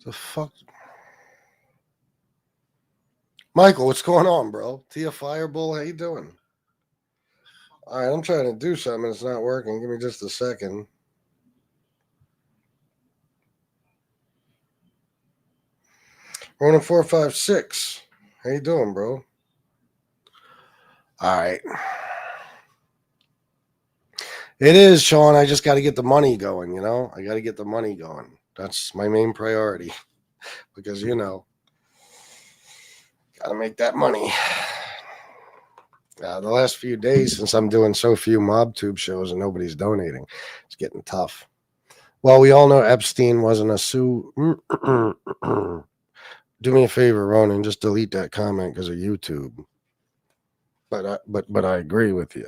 The fuck? Michael, what's going on, bro? Tia Fireball, how you doing? All right, I'm trying to do something. It's not working. Give me just a second. Ronin 456. How you doing, bro? All right. It is, Sean. I just got to get the money going, I got to get the money going. That's my main priority because, got to make that money. The last few days, since I'm doing so few MobTube shows and nobody's donating, it's getting tough. Well, we all know Epstein wasn't a Sue. Do me a favor, Ronan. Just delete that comment because of YouTube. But I agree with you.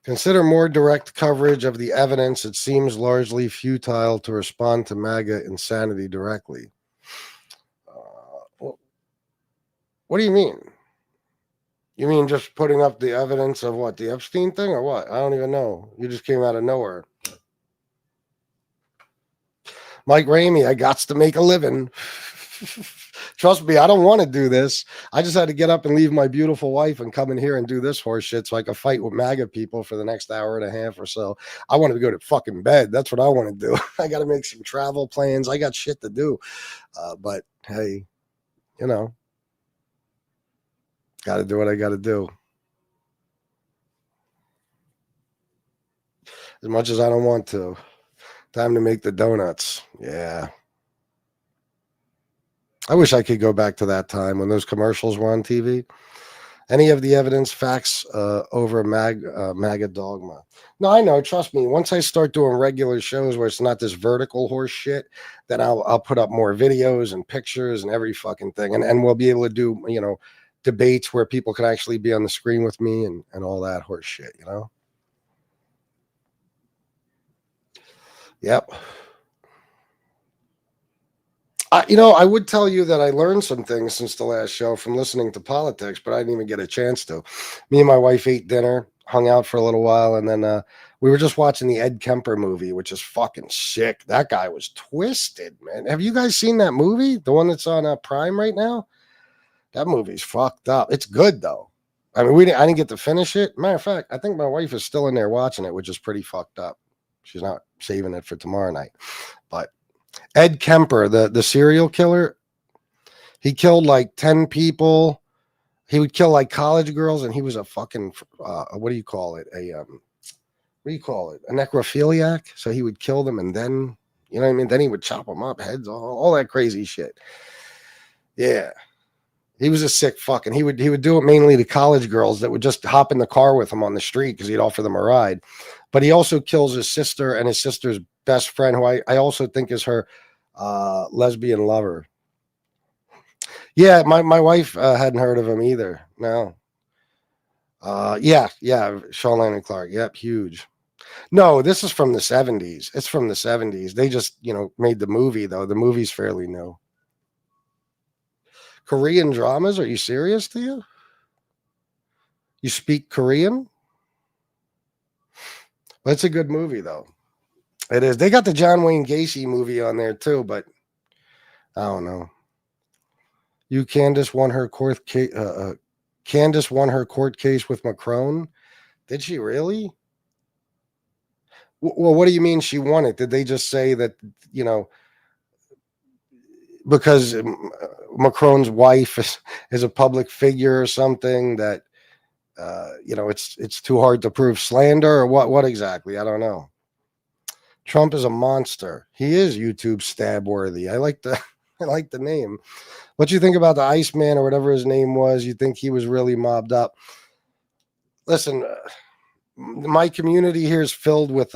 Consider more direct coverage of the evidence. It seems largely futile to respond to MAGA insanity directly. What do you mean? You mean just putting up the evidence of what, the Epstein thing or what? I don't even know. You just came out of nowhere. Mike Ramey, I got to make a living. Trust me, I don't want to do this. I just had to get up and leave my beautiful wife and come in here and do this horse shit so I could fight with MAGA people for the next hour and a half or so. I wanted to go to fucking bed. That's what I want to do. I got to make some travel plans. I got shit to do. But hey, got to do what I got to do. As much as I don't want to. Time to make the donuts. Yeah. I wish I could go back to that time when those commercials were on TV. Any of the evidence, facts over MAGA dogma. No, I know. Trust me. Once I start doing regular shows where it's not this vertical horse shit, then I'll put up more videos and pictures and every fucking thing. And we'll be able to do, debates where people can actually be on the screen with me and all that horse shit, Yep. I would tell you that I learned some things since the last show from listening to politics, but I didn't even get a chance to. Me and my wife ate dinner, hung out for a little while, and then we were just watching the Ed Kemper movie, which is fucking sick. That guy was twisted, man. Have you guys seen that movie? The one that's on Prime right now? That movie's fucked up. It's good, though. I mean, I didn't get to finish it. Matter of fact, I think my wife is still in there watching it, which is pretty fucked up. She's not saving it for tomorrow night. But Ed Kemper, the serial killer, he killed like 10 people. He would kill like college girls, and he was a fucking what do you call it? A necrophiliac. So he would kill them, and then Then he would chop them up, heads, all that crazy shit. Yeah, he was a sick fucking. He would do it mainly to college girls that would just hop in the car with him on the street because he'd offer them a ride. But he also kills his sister and his sister's best friend, who I also think is her lesbian lover. Yeah, my wife hadn't heard of him either. No. Yeah, Sean Lennon Clark. Yep, huge. No, this is from the 70s. It's from the 70s. They just, made the movie, though. The movie's fairly new. Korean dramas? Are you serious, to you? You speak Korean? Well, it's a good movie, though. It is. They got the John Wayne Gacy movie on there, too, but I don't know. Candace won her court case. Candace won her court case with Macron. Did she really? Well, what do you mean she won it? Did they just say that, because Macron's wife is a public figure or something that, it's too hard to prove slander, or what exactly? I don't know. Trump is a monster. He is YouTube stab worthy. I like the name. What you think about the Iceman or whatever his name was? You think he was really mobbed up? Listen, my community here is filled with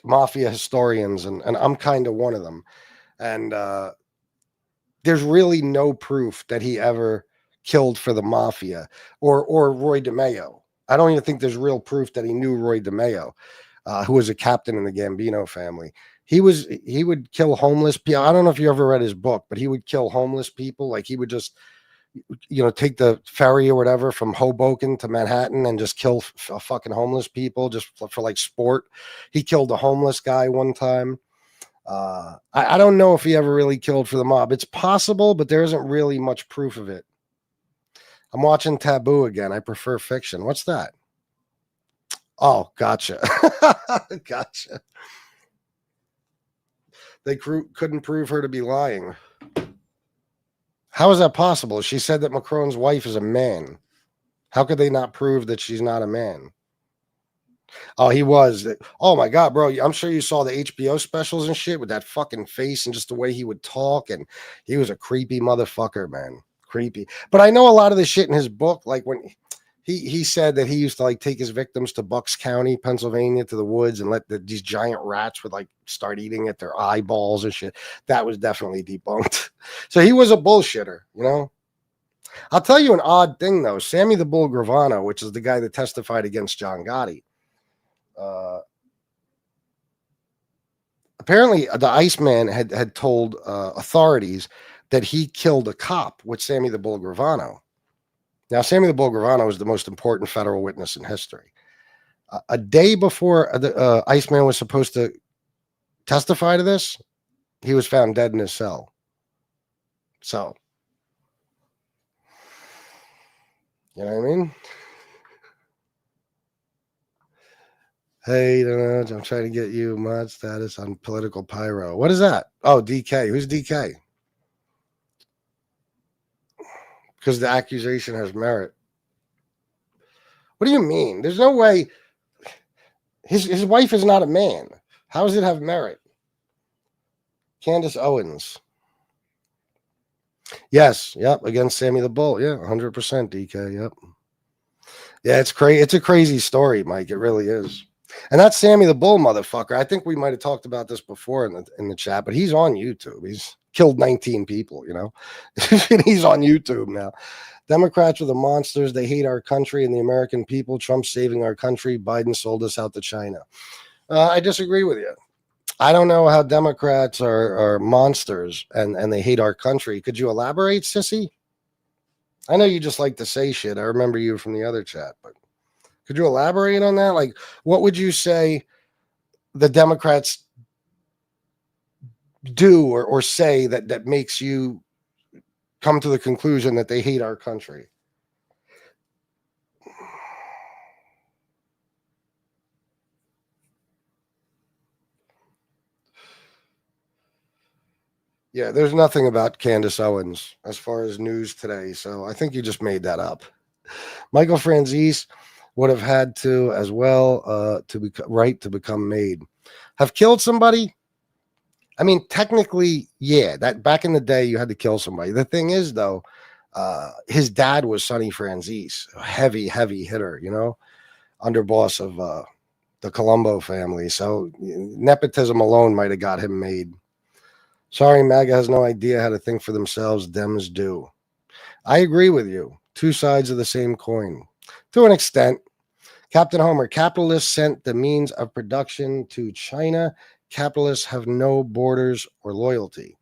mafia historians, and I'm kind of one of them. And there's really no proof that he ever killed for the mafia or Roy DeMeo. I don't even think there's real proof that he knew Roy DeMeo, who was a captain in the Gambino family. He would kill homeless people. I don't know if you ever read his book, but he would kill homeless people. Like he would just, take the ferry or whatever from Hoboken to Manhattan and just kill fucking homeless people just for like sport. He killed a homeless guy one time. I don't know if he ever really killed for the mob. It's possible, but there isn't really much proof of it. I'm watching Taboo again. I prefer fiction. What's that? Oh, gotcha. Gotcha. They couldn't prove her to be lying. How is that possible? She said that Macron's wife is a man. How could they not prove that she's not a man? Oh, he was. Oh my God, bro. I'm sure you saw the HBO specials and shit with that fucking face and just the way he would talk. And he was a creepy motherfucker, man. Creepy. But I know a lot of the shit in his book, like when he said that he used to like take his victims to Bucks County, Pennsylvania, to the woods and let these giant rats would like start eating at their eyeballs and shit. That was definitely debunked. So he was a bullshitter, you know? I'll tell you an odd thing though. Sammy the Bull Gravano, which is the guy that testified against John Gotti. Apparently the Iceman had told authorities that he killed a cop with Sammy the Bull Gravano. Now, Sammy the Bull Gravano is the most important federal witness in history. A day before the Iceman was supposed to testify to this, he was found dead in his cell. So, you know what I mean? Hey, I'm trying to get you mod status on political pyro. What is that? Oh, DK. Who's DK? Because the accusation has merit. What do you mean? There's no way. His wife is not a man. How does it have merit? Candace Owens. Yes. Yep. Against Sammy the Bull. Yeah. 100% DK. Yep. Yeah. It's crazy. It's a crazy story, Mike. It really is. And that's Sammy the Bull, motherfucker. I think we might have talked about this before in the chat, but he's on YouTube. He's killed 19 people, you know. He's on YouTube now. Democrats are the monsters. They hate our country and the American people. Trump's saving our country. Biden sold us out to China. I disagree with you. I don't know how Democrats are monsters and they hate our country. Could you elaborate, sissy? I know you just like to say shit. I remember you from the other chat, but could you elaborate on that? Like, what would you say the Democrats do or say that makes you come to the conclusion that they hate our country? Yeah, there's nothing about Candace Owens as far as news today, so I think you just made that up. Michael Franzese would have had to as well to become made. Have killed somebody? I mean, technically, yeah. That back in the day, you had to kill somebody. The thing is, though, his dad was Sonny Franzese, a heavy hitter, you know, underboss of the Colombo family. So nepotism alone might have got him made. Sorry, MAGA has no idea how to think for themselves. Dems do. I agree with you. Two sides of the same coin. To an extent. Captain Homer, capitalists sent the means of production to China. Capitalists have no borders or loyalty.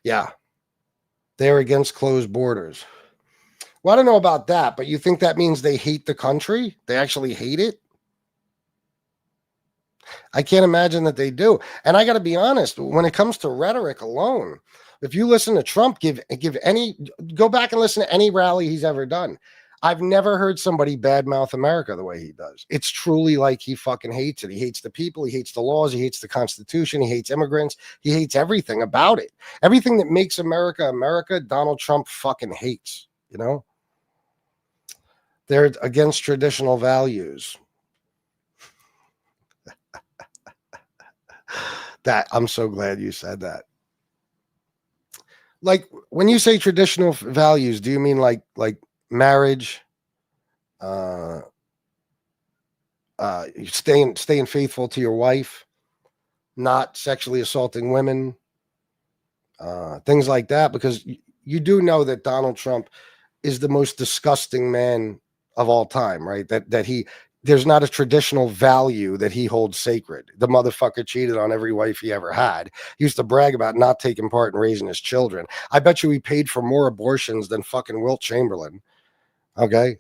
Yeah. They're against closed borders. Well, I don't know about that, but you think that means they hate the country? They actually hate it? I can't imagine that they do. And I got to be honest, when it comes to rhetoric alone, if you listen to Trump, go back and listen to any rally he's ever done. I've never heard somebody badmouth America the way he does. It's truly like he fucking hates it. He hates the people. He hates the laws. He hates the Constitution. He hates immigrants. He hates everything about it. Everything that makes America America, Donald Trump fucking hates, you know? They're against traditional values. That I'm so glad you said that. Like when you say traditional values, do you mean like marriage, staying faithful to your wife, not sexually assaulting women, things like that? Because you do know that Donald Trump is the most disgusting man of all time, right? There's not a traditional value that he holds sacred. The motherfucker cheated on every wife he ever had. He used to brag about not taking part in raising his children. I bet you he paid for more abortions than fucking Wilt Chamberlain. Okay.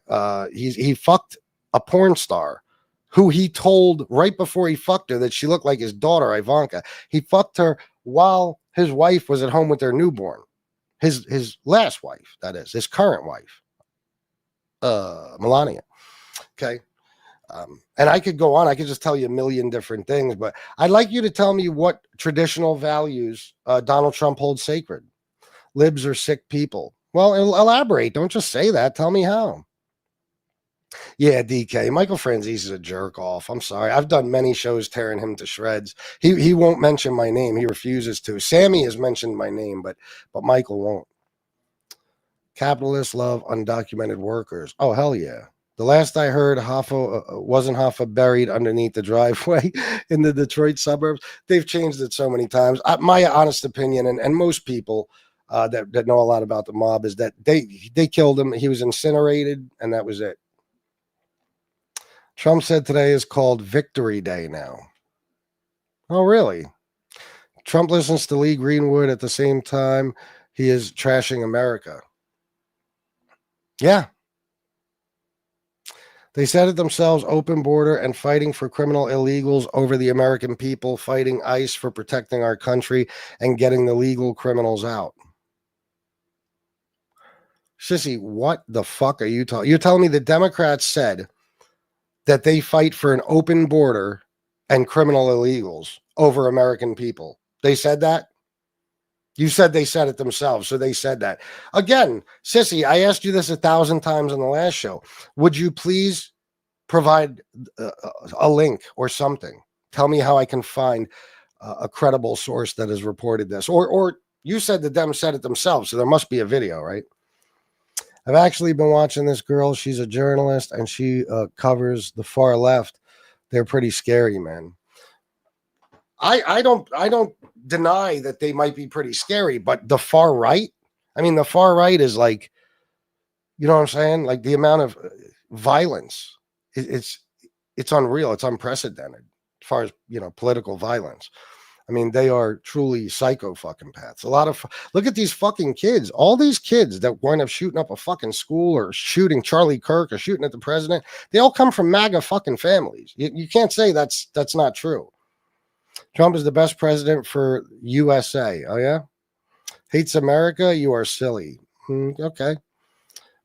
He fucked a porn star who he told right before he fucked her that she looked like his daughter, Ivanka. He fucked her while his wife was at home with their newborn. His last wife, that is, his current wife, Melania. Okay. And I could go on. I could just tell you a million different things, but I'd like you to tell me what traditional values Donald Trump holds sacred. Libs are sick people. Well, elaborate. Don't just say that. Tell me how. Yeah, DK. Michael Franzese is a jerk off. I'm sorry. I've done many shows tearing him to shreds. He won't mention my name. He refuses to. Sammy has mentioned my name, but Michael won't. Capitalists love undocumented workers. Oh, hell yeah. The last I heard, wasn't Hoffa buried underneath the driveway in the Detroit suburbs. They've changed it so many times. My honest opinion, and most people that know a lot about the mob, is that they killed him. He was incinerated, and that was it. Trump said today is called Victory Day now. Oh, really? Trump listens to Lee Greenwood at the same time he is trashing America. Yeah. They said it themselves, open border and fighting for criminal illegals over the American people, fighting ICE for protecting our country and getting the legal criminals out. Sissy, what the fuck are you talking? You're telling me the Democrats said that they fight for an open border and criminal illegals over American people. They said that? You said they said it themselves, so they said that. Again, Sissy, I asked you this 1,000 times on the last show. Would you please provide a link or something? Tell me how I can find a credible source that has reported this. Or you said the Dems said it themselves, so there must be a video, right? I've actually been watching this girl. She's a journalist, and she covers the far left. They're pretty scary, man. I don't deny that they might be pretty scary, but the far right, I mean, the far right is like, you know what I'm saying? Like the amount of violence, it's unreal. It's unprecedented as far as, political violence. I mean, they are truly psycho fucking paths. Look at these fucking kids. All these kids that wind up shooting up a fucking school or shooting Charlie Kirk or shooting at the president, they all come from MAGA fucking families. You can't say that's not true. Trump is the best president for USA. Oh, yeah? Hates America? You are silly. Okay.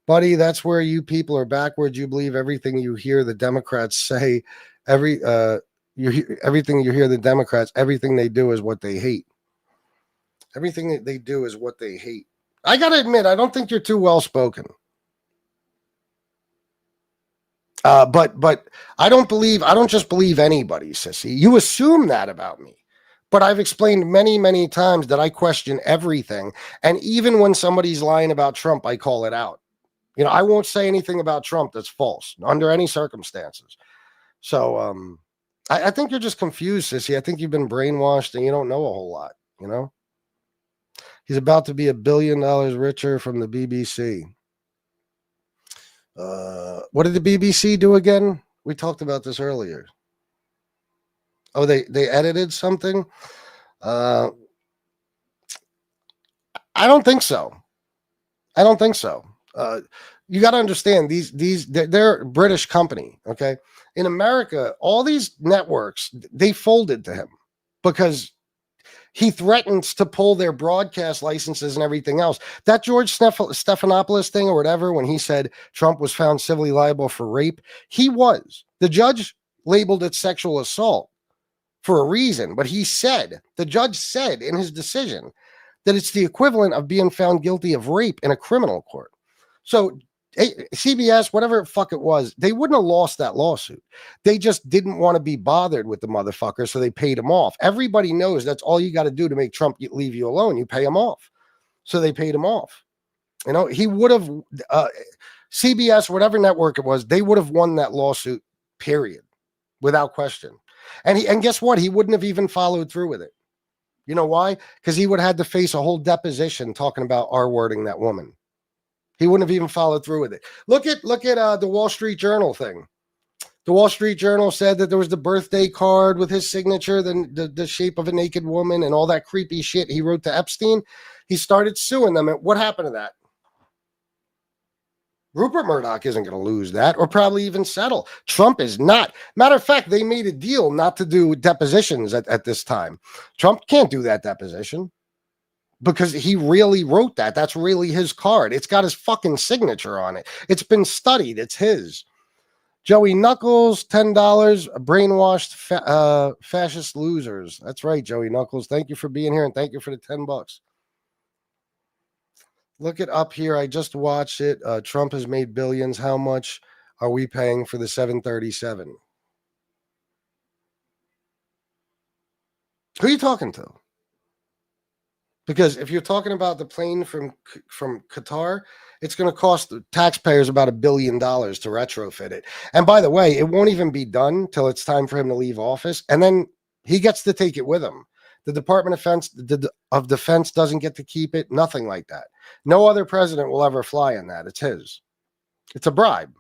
Buddy, that's where you people are backwards. You believe everything you hear the Democrats say. Everything you hear the Democrats, everything they do is what they hate. Everything that they do is what they hate. I got to admit, I don't think you're too well-spoken. But I don't just believe anybody, sissy. You assume that about me. But I've explained many, many times that I question everything. And even when somebody's lying about Trump, I call it out. I won't say anything about Trump that's false under any circumstances. So I think you're just confused, sissy. I think you've been brainwashed and you don't know a whole lot, He's about to be $1 billion richer from the BBC. What did the BBC do again? We talked about this earlier. Oh, they edited something? I don't think so. You got to understand they're a British company. Okay. In America, all these networks, they folded to him because he threatens to pull their broadcast licenses and everything else. That George Stephanopoulos thing or whatever, when he said Trump was found civilly liable for rape, he was. The judge labeled it sexual assault for a reason, but the judge said in his decision that it's the equivalent of being found guilty of rape in a criminal court. So CBS, whatever the fuck it was, they wouldn't have lost that lawsuit. They just didn't want to be bothered with the motherfucker, so they paid him off. Everybody knows that's all you got to do to make Trump leave you alone. You pay him off. So they paid him off. He would have, CBS, whatever network it was, they would have won that lawsuit, period, without question. And guess what? He wouldn't have even followed through with it. You know why? Because he would have had to face a whole deposition talking about R-wording that woman. He wouldn't have even followed through with it. Look at the Wall Street Journal thing. The Wall Street Journal said that there was the birthday card with his signature, the shape of a naked woman, and all that creepy shit he wrote to Epstein. He started suing them. And what happened to that? Rupert Murdoch isn't going to lose that or probably even settle. Trump is not. Matter of fact, they made a deal not to do depositions at this time. Trump can't do that deposition because he really wrote that. That's really his card. It's got his fucking signature on it. It's been studied. It's his. Joey Knuckles, $10. Brainwashed fascist losers. That's right, Joey Knuckles. Thank you for being here and thank you for the $10. Look it up here. I just watched it. Trump has made billions. How much are we paying for the 737? Who are you talking to? Because if you're talking about the plane from Qatar, it's going to cost the taxpayers about $1 billion to retrofit it. And by the way, it won't even be done till it's time for him to leave office. And then he gets to take it with him. The Department of Defense doesn't get to keep it. Nothing like that. No other president will ever fly in that. It's his. It's a bribe.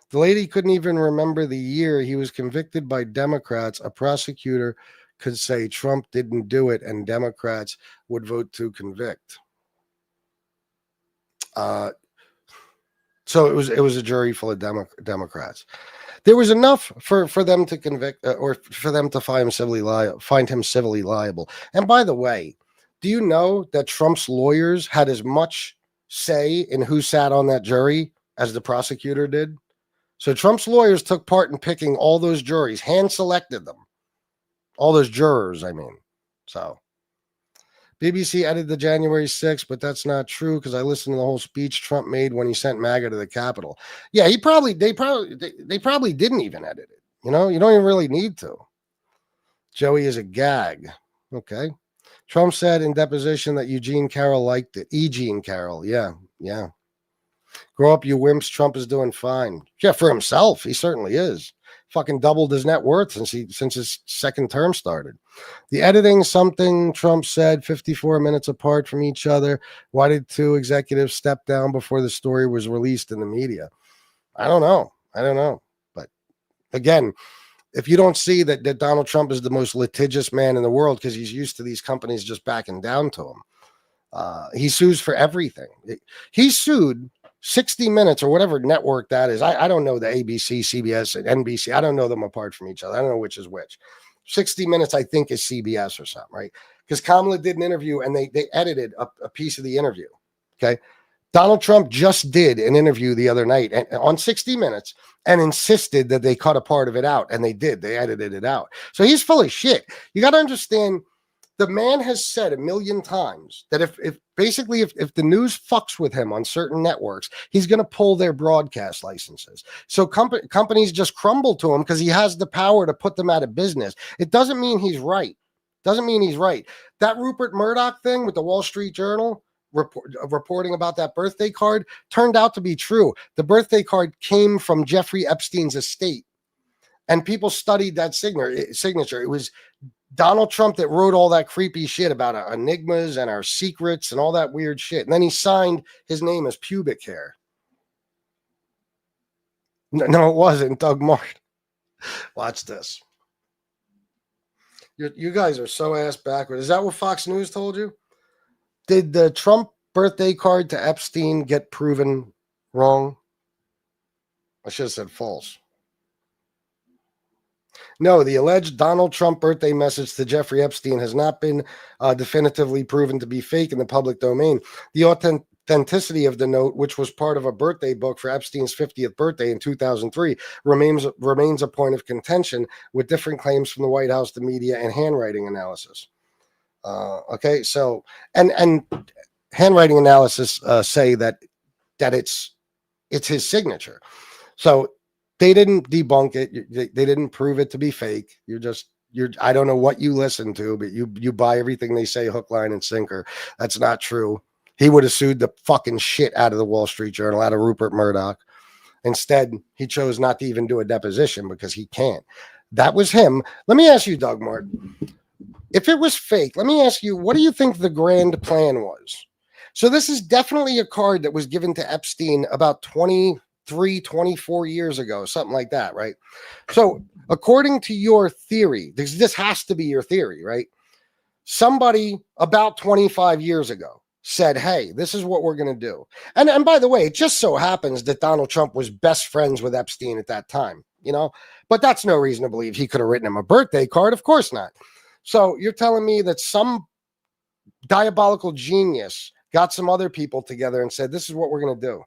The lady couldn't even remember the year he was convicted by Democrats. A prosecutor could say Trump didn't do it and Democrats would vote to convict. So it was a jury full of Democrats. There was enough for them to convict or for them to find him civilly liable. And by the way, do you know that Trump's lawyers had as much say in who sat on that jury as the prosecutor did? So Trump's lawyers took part in picking all those juries, hand selected them. All those jurors, I mean. So BBC edited the January 6th, but that's not true because I listened to the whole speech Trump made when he sent MAGA to the Capitol. Yeah, they probably didn't even edit it. You know, you don't even really need to. Joey is a gag. Okay. Trump said in deposition that Eugene Carroll liked it. Eugene Carroll. Yeah. Grow up, you wimps. Trump is doing fine. Yeah, for himself. He certainly is. Fucking doubled his net worth since his second term started. The editing, something Trump said 54 minutes apart from each other. Why did two executives step down before the story was released in the media? I don't know. But again, if you don't see that Donald Trump is the most litigious man in the world because he's used to these companies just backing down to him, he sues for everything. He sued 60 Minutes or whatever network that is. I don't know the ABC, CBS, and NBC. I don't know them apart from each other. I don't know which is which. 60 Minutes, I think, is CBS or something, right? Because Kamala did an interview and they edited a piece of the interview. Okay. Donald Trump just did an interview the other night on 60 Minutes and insisted that they cut a part of it out. And they did. They edited it out. So he's full of shit. You got to understand, the man has said 1,000,000 times that if the news fucks with him on certain networks, he's going to pull their broadcast licenses. So companies just crumble to him because he has the power to put them out of business. It doesn't mean he's right. That Rupert Murdoch thing with the Wall Street Journal reporting about that birthday card turned out to be true. The birthday card came from Jeffrey Epstein's estate, and people studied that signature. It was Donald Trump that wrote all that creepy shit about our enigmas and our secrets and all that weird shit. And then he signed his name as pubic hair. No, it wasn't. Doug Martin. Watch this. You guys are so ass backward. Is that what Fox News told you? Did the Trump birthday card to Epstein get proven wrong? I should have said false. No, the alleged Donald Trump birthday message to Jeffrey Epstein has not been definitively proven to be fake in the public domain. The authenticity of the note, which was part of a birthday book for Epstein's 50th birthday in 2003, remains a point of contention with different claims from the White House, the media, and handwriting analysis. Okay, so and handwriting analysis say that it's his signature. So they didn't debunk it. They didn't prove it to be fake. I don't know what you listen to, but you buy everything they say hook, line, and sinker. That's not true. He would have sued the fucking shit out of the Wall Street Journal, out of Rupert Murdoch. Instead, he chose not to even do a deposition because he can't. That was him. Let me ask you, Doug Martin, if it was fake, let me ask you, what do you think the grand plan was? So this is definitely a card that was given to Epstein about 24 years ago, something like that, right? So according to your theory, this has to be your theory, right? Somebody about 25 years ago said, hey, this is what we're going to do. And by the way, it just so happens that Donald Trump was best friends with Epstein at that time, but that's no reason to believe he could have written him a birthday card. Of course not. So you're telling me that some diabolical genius got some other people together and said, this is what we're going to do.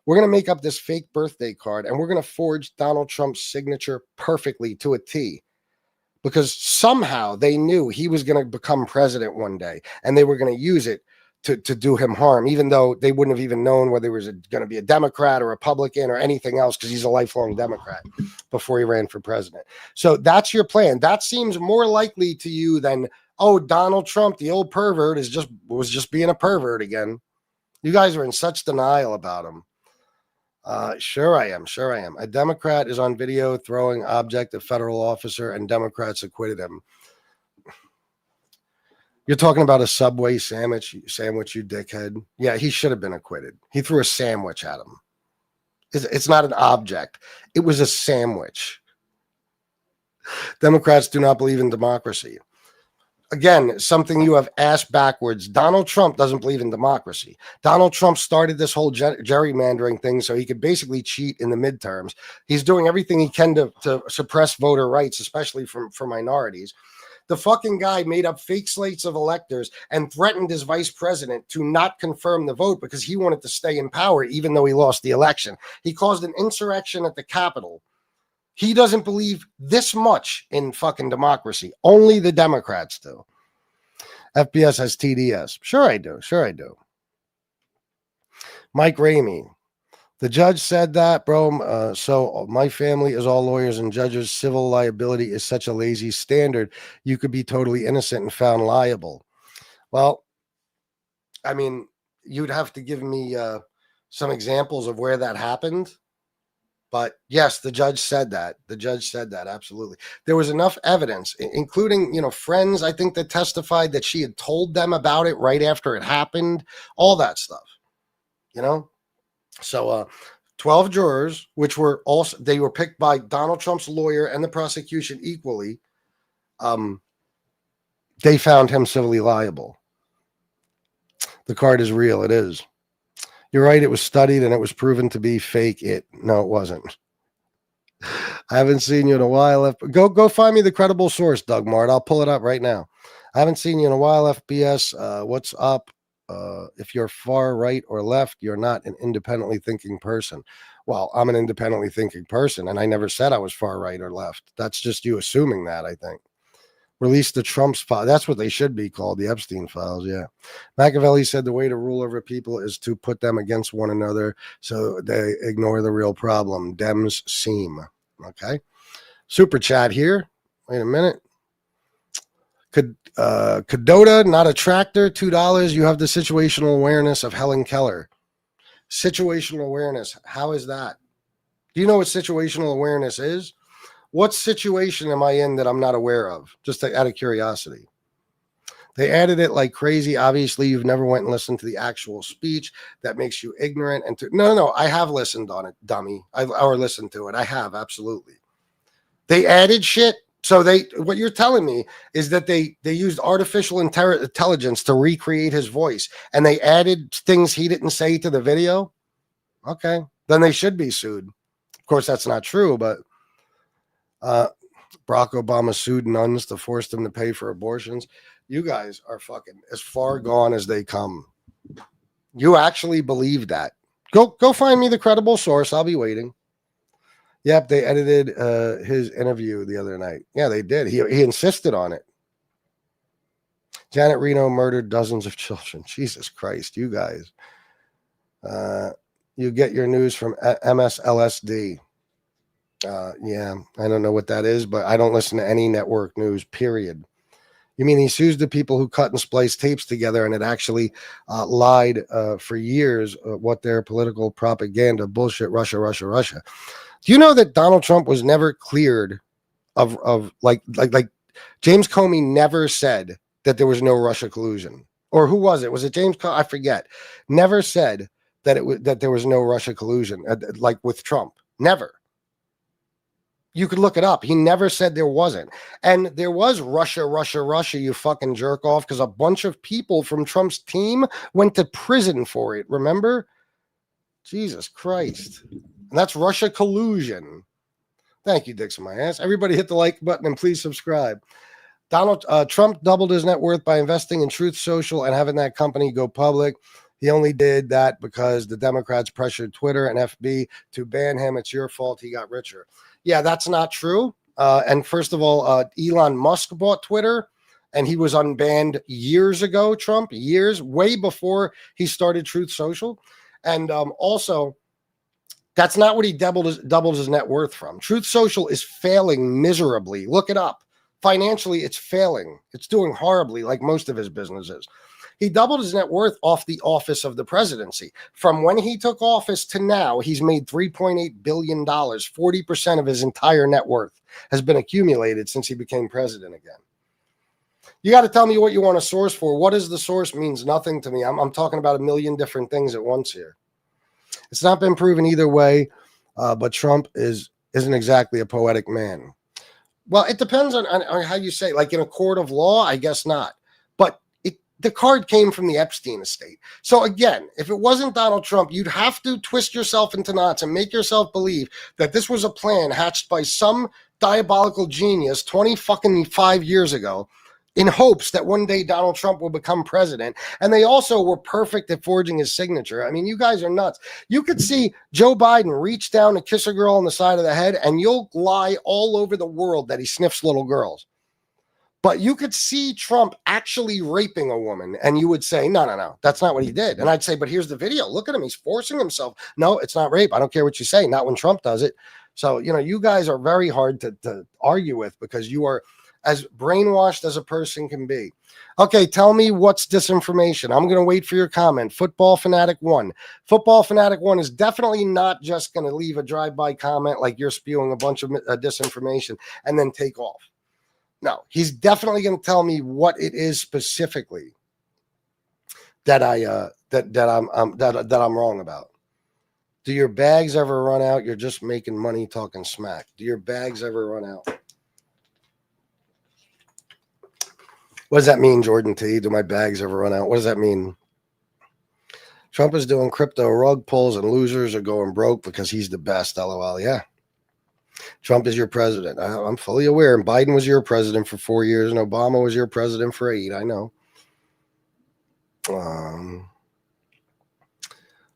We're going to make up this fake birthday card and we're going to forge Donald Trump's signature perfectly to a T. Because somehow they knew he was going to become president one day and they were going to use it to do him harm, even though they wouldn't have even known whether he was going to be a Democrat or Republican or anything else, because he's a lifelong Democrat before he ran for president. So that's your plan. That seems more likely to you than, oh, Donald Trump, the old pervert, was just being a pervert again. You guys are in such denial about him. Sure I am. A Democrat is on video throwing object at federal officer and Democrats acquitted him. You're talking about a Subway sandwich, you dickhead. Yeah, he should have been acquitted. He threw a sandwich at him. It's not an object. It was a sandwich. Democrats do not believe in democracy. Again, something you have asked backwards. Donald Trump doesn't believe in democracy. Donald Trump started this whole gerrymandering thing so he could basically cheat in the midterms. He's doing everything he can to suppress voter rights, especially for minorities. The fucking guy made up fake slates of electors and threatened his vice president to not confirm the vote because he wanted to stay in power even though he lost the election. He caused an insurrection at the Capitol. He doesn't believe this much in fucking democracy. Only the Democrats do. FBS has TDS. Sure I do. Mike Ramey. The judge said that, bro. So my family is all lawyers and judges. Civil liability is such a lazy standard. You could be totally innocent and found liable. Well, I mean, you'd have to give me some examples of where that happened. But yes, the judge said that. Absolutely. There was enough evidence, including, friends, I think, that testified that she had told them about it right after it happened, all that stuff, So 12 jurors, which were also, they were picked by Donald Trump's lawyer and the prosecution equally. They found him civilly liable. The card is real. It is. You're right. It was studied and it was proven to be fake. No, it wasn't. I haven't seen you in a while. Go find me the credible source, Doug Mart. I'll pull it up right now. I haven't seen you in a while, FBS. What's up? If you're far right or left, you're not an independently thinking person. Well, I'm an independently thinking person, and I never said I was far right or left. That's just you assuming that, I think. Release the Trump's file. That's what they should be called, the Epstein files, yeah. Machiavelli said the way to rule over people is to put them against one another so they ignore the real problem. Dems seem. Okay. Super chat here. Wait a minute. Cadota, not a tractor, $2. You have the situational awareness of Helen Keller. Situational awareness. How is that? Do you know what situational awareness is? What situation am I in that I'm not aware of? Just out of curiosity. They added it like crazy. Obviously, you've never went and listened to the actual speech. That makes you ignorant. And no, I have listened on it, dummy. Or listened to it. I have, absolutely. They added shit. So what you're telling me is that they used artificial intelligence to recreate his voice, and they added things he didn't say to the video. Okay, then they should be sued. Of course, that's not true, but Barack Obama sued nuns to force them to pay for abortions. You guys are fucking as far gone as they come. You actually believe that? Go find me the credible source. I'll be waiting. Yep, they edited his interview the other night. Yeah, they did. He insisted on it. Janet Reno murdered dozens of children. Jesus Christ, you guys. You get your news from MSLSD. Yeah, I don't know what that is, but I don't listen to any network news, period. You mean he sues the people who cut and spliced tapes together and it actually lied for years what their political propaganda, bullshit, Russia. Do you know that Donald Trump was never cleared of like James Comey never said that there was no Russia collusion? Or who was it? Was it James Comey? I forget. Never said that that there was no Russia collusion, like with Trump. Never. You could look it up. He never said there wasn't. And there was Russia, Russia, Russia, you fucking jerk off, because a bunch of people from Trump's team went to prison for it. Remember? Jesus Christ. And that's Russia collusion. Thank you, Dixon, my ass. Everybody hit the like button and please subscribe. Donald Trump doubled his net worth by investing in Truth Social and having that company go public. He only did that because the Democrats pressured Twitter and FB to ban him. It's your fault he got richer. Yeah, that's not true. And first of all, Elon Musk bought Twitter, and he was unbanned years ago, Trump, years, way before he started Truth Social. And also, that's not what he doubled his net worth from. Truth Social is failing miserably. Look it up. Financially, it's failing. It's doing horribly, like most of his businesses. He doubled his net worth off the office of the presidency. From when he took office to now, he's made $3.8 billion. 40% of his entire net worth has been accumulated since he became president again. You got to tell me what you want a source for. What is the source means nothing to me. I'm talking about a million different things at once here. It's not been proven either way, but Trump isn't exactly a poetic man. Well, it depends on how you say. Like in a court of law, I guess not. But the card came from the Epstein estate. So again, if it wasn't Donald Trump, you'd have to twist yourself into knots and make yourself believe that this was a plan hatched by some diabolical genius 25 years ago, in hopes that one day Donald Trump will become president. And they also were perfect at forging his signature. I mean, you guys are nuts. You could see Joe Biden reach down to kiss a girl on the side of the head, and you'll lie all over the world that he sniffs little girls. But you could see Trump actually raping a woman, and you would say, no, that's not what he did. And I'd say, but here's the video. Look at him. He's forcing himself. No, it's not rape. I don't care what you say. Not when Trump does it. So, you guys are very hard to argue with, because you are as brainwashed as a person can be. Okay, tell me what's disinformation. I'm going to wait for your comment. Football Fanatic 1. Football Fanatic 1 is definitely not just going to leave a drive-by comment like you're spewing a bunch of disinformation and then take off. No, he's definitely going to tell me what it is specifically that I'm wrong about. Do your bags ever run out? You're just making money talking smack. Do your bags ever run out? What does that mean, Jordan T? Do my bags ever run out? What does that mean? Trump is doing crypto rug pulls and losers are going broke because he's the best. LOL. Yeah. Trump is your president. I'm fully aware. And Biden was your president for 4 years, and Obama was your president for 8. I know.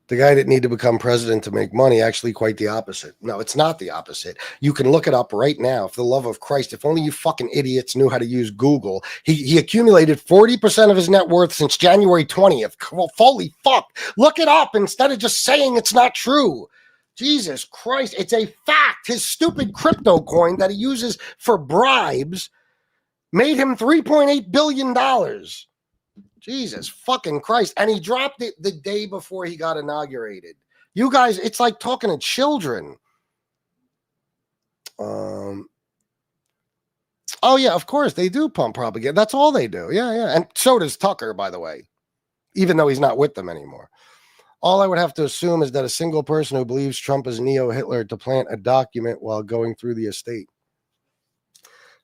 The guy didn't need to become president to make money. Actually, quite the opposite. No, it's not the opposite. You can look it up right now. For the love of Christ, if only you fucking idiots knew how to use Google. He accumulated 40% of his net worth since January 20th. Well, holy fuck. Look it up instead of just saying it's not true. Jesus Christ, it's a fact. His stupid crypto coin that he uses for bribes made him $3.8 billion. Jesus fucking Christ. And he dropped it the day before he got inaugurated. You guys, it's like talking to children. Oh, yeah, of course. They do pump propaganda. That's all they do. Yeah. And so does Tucker, by the way, even though he's not with them anymore. All I would have to assume is that a single person who believes Trump is neo-Hitler to plant a document while going through the estate.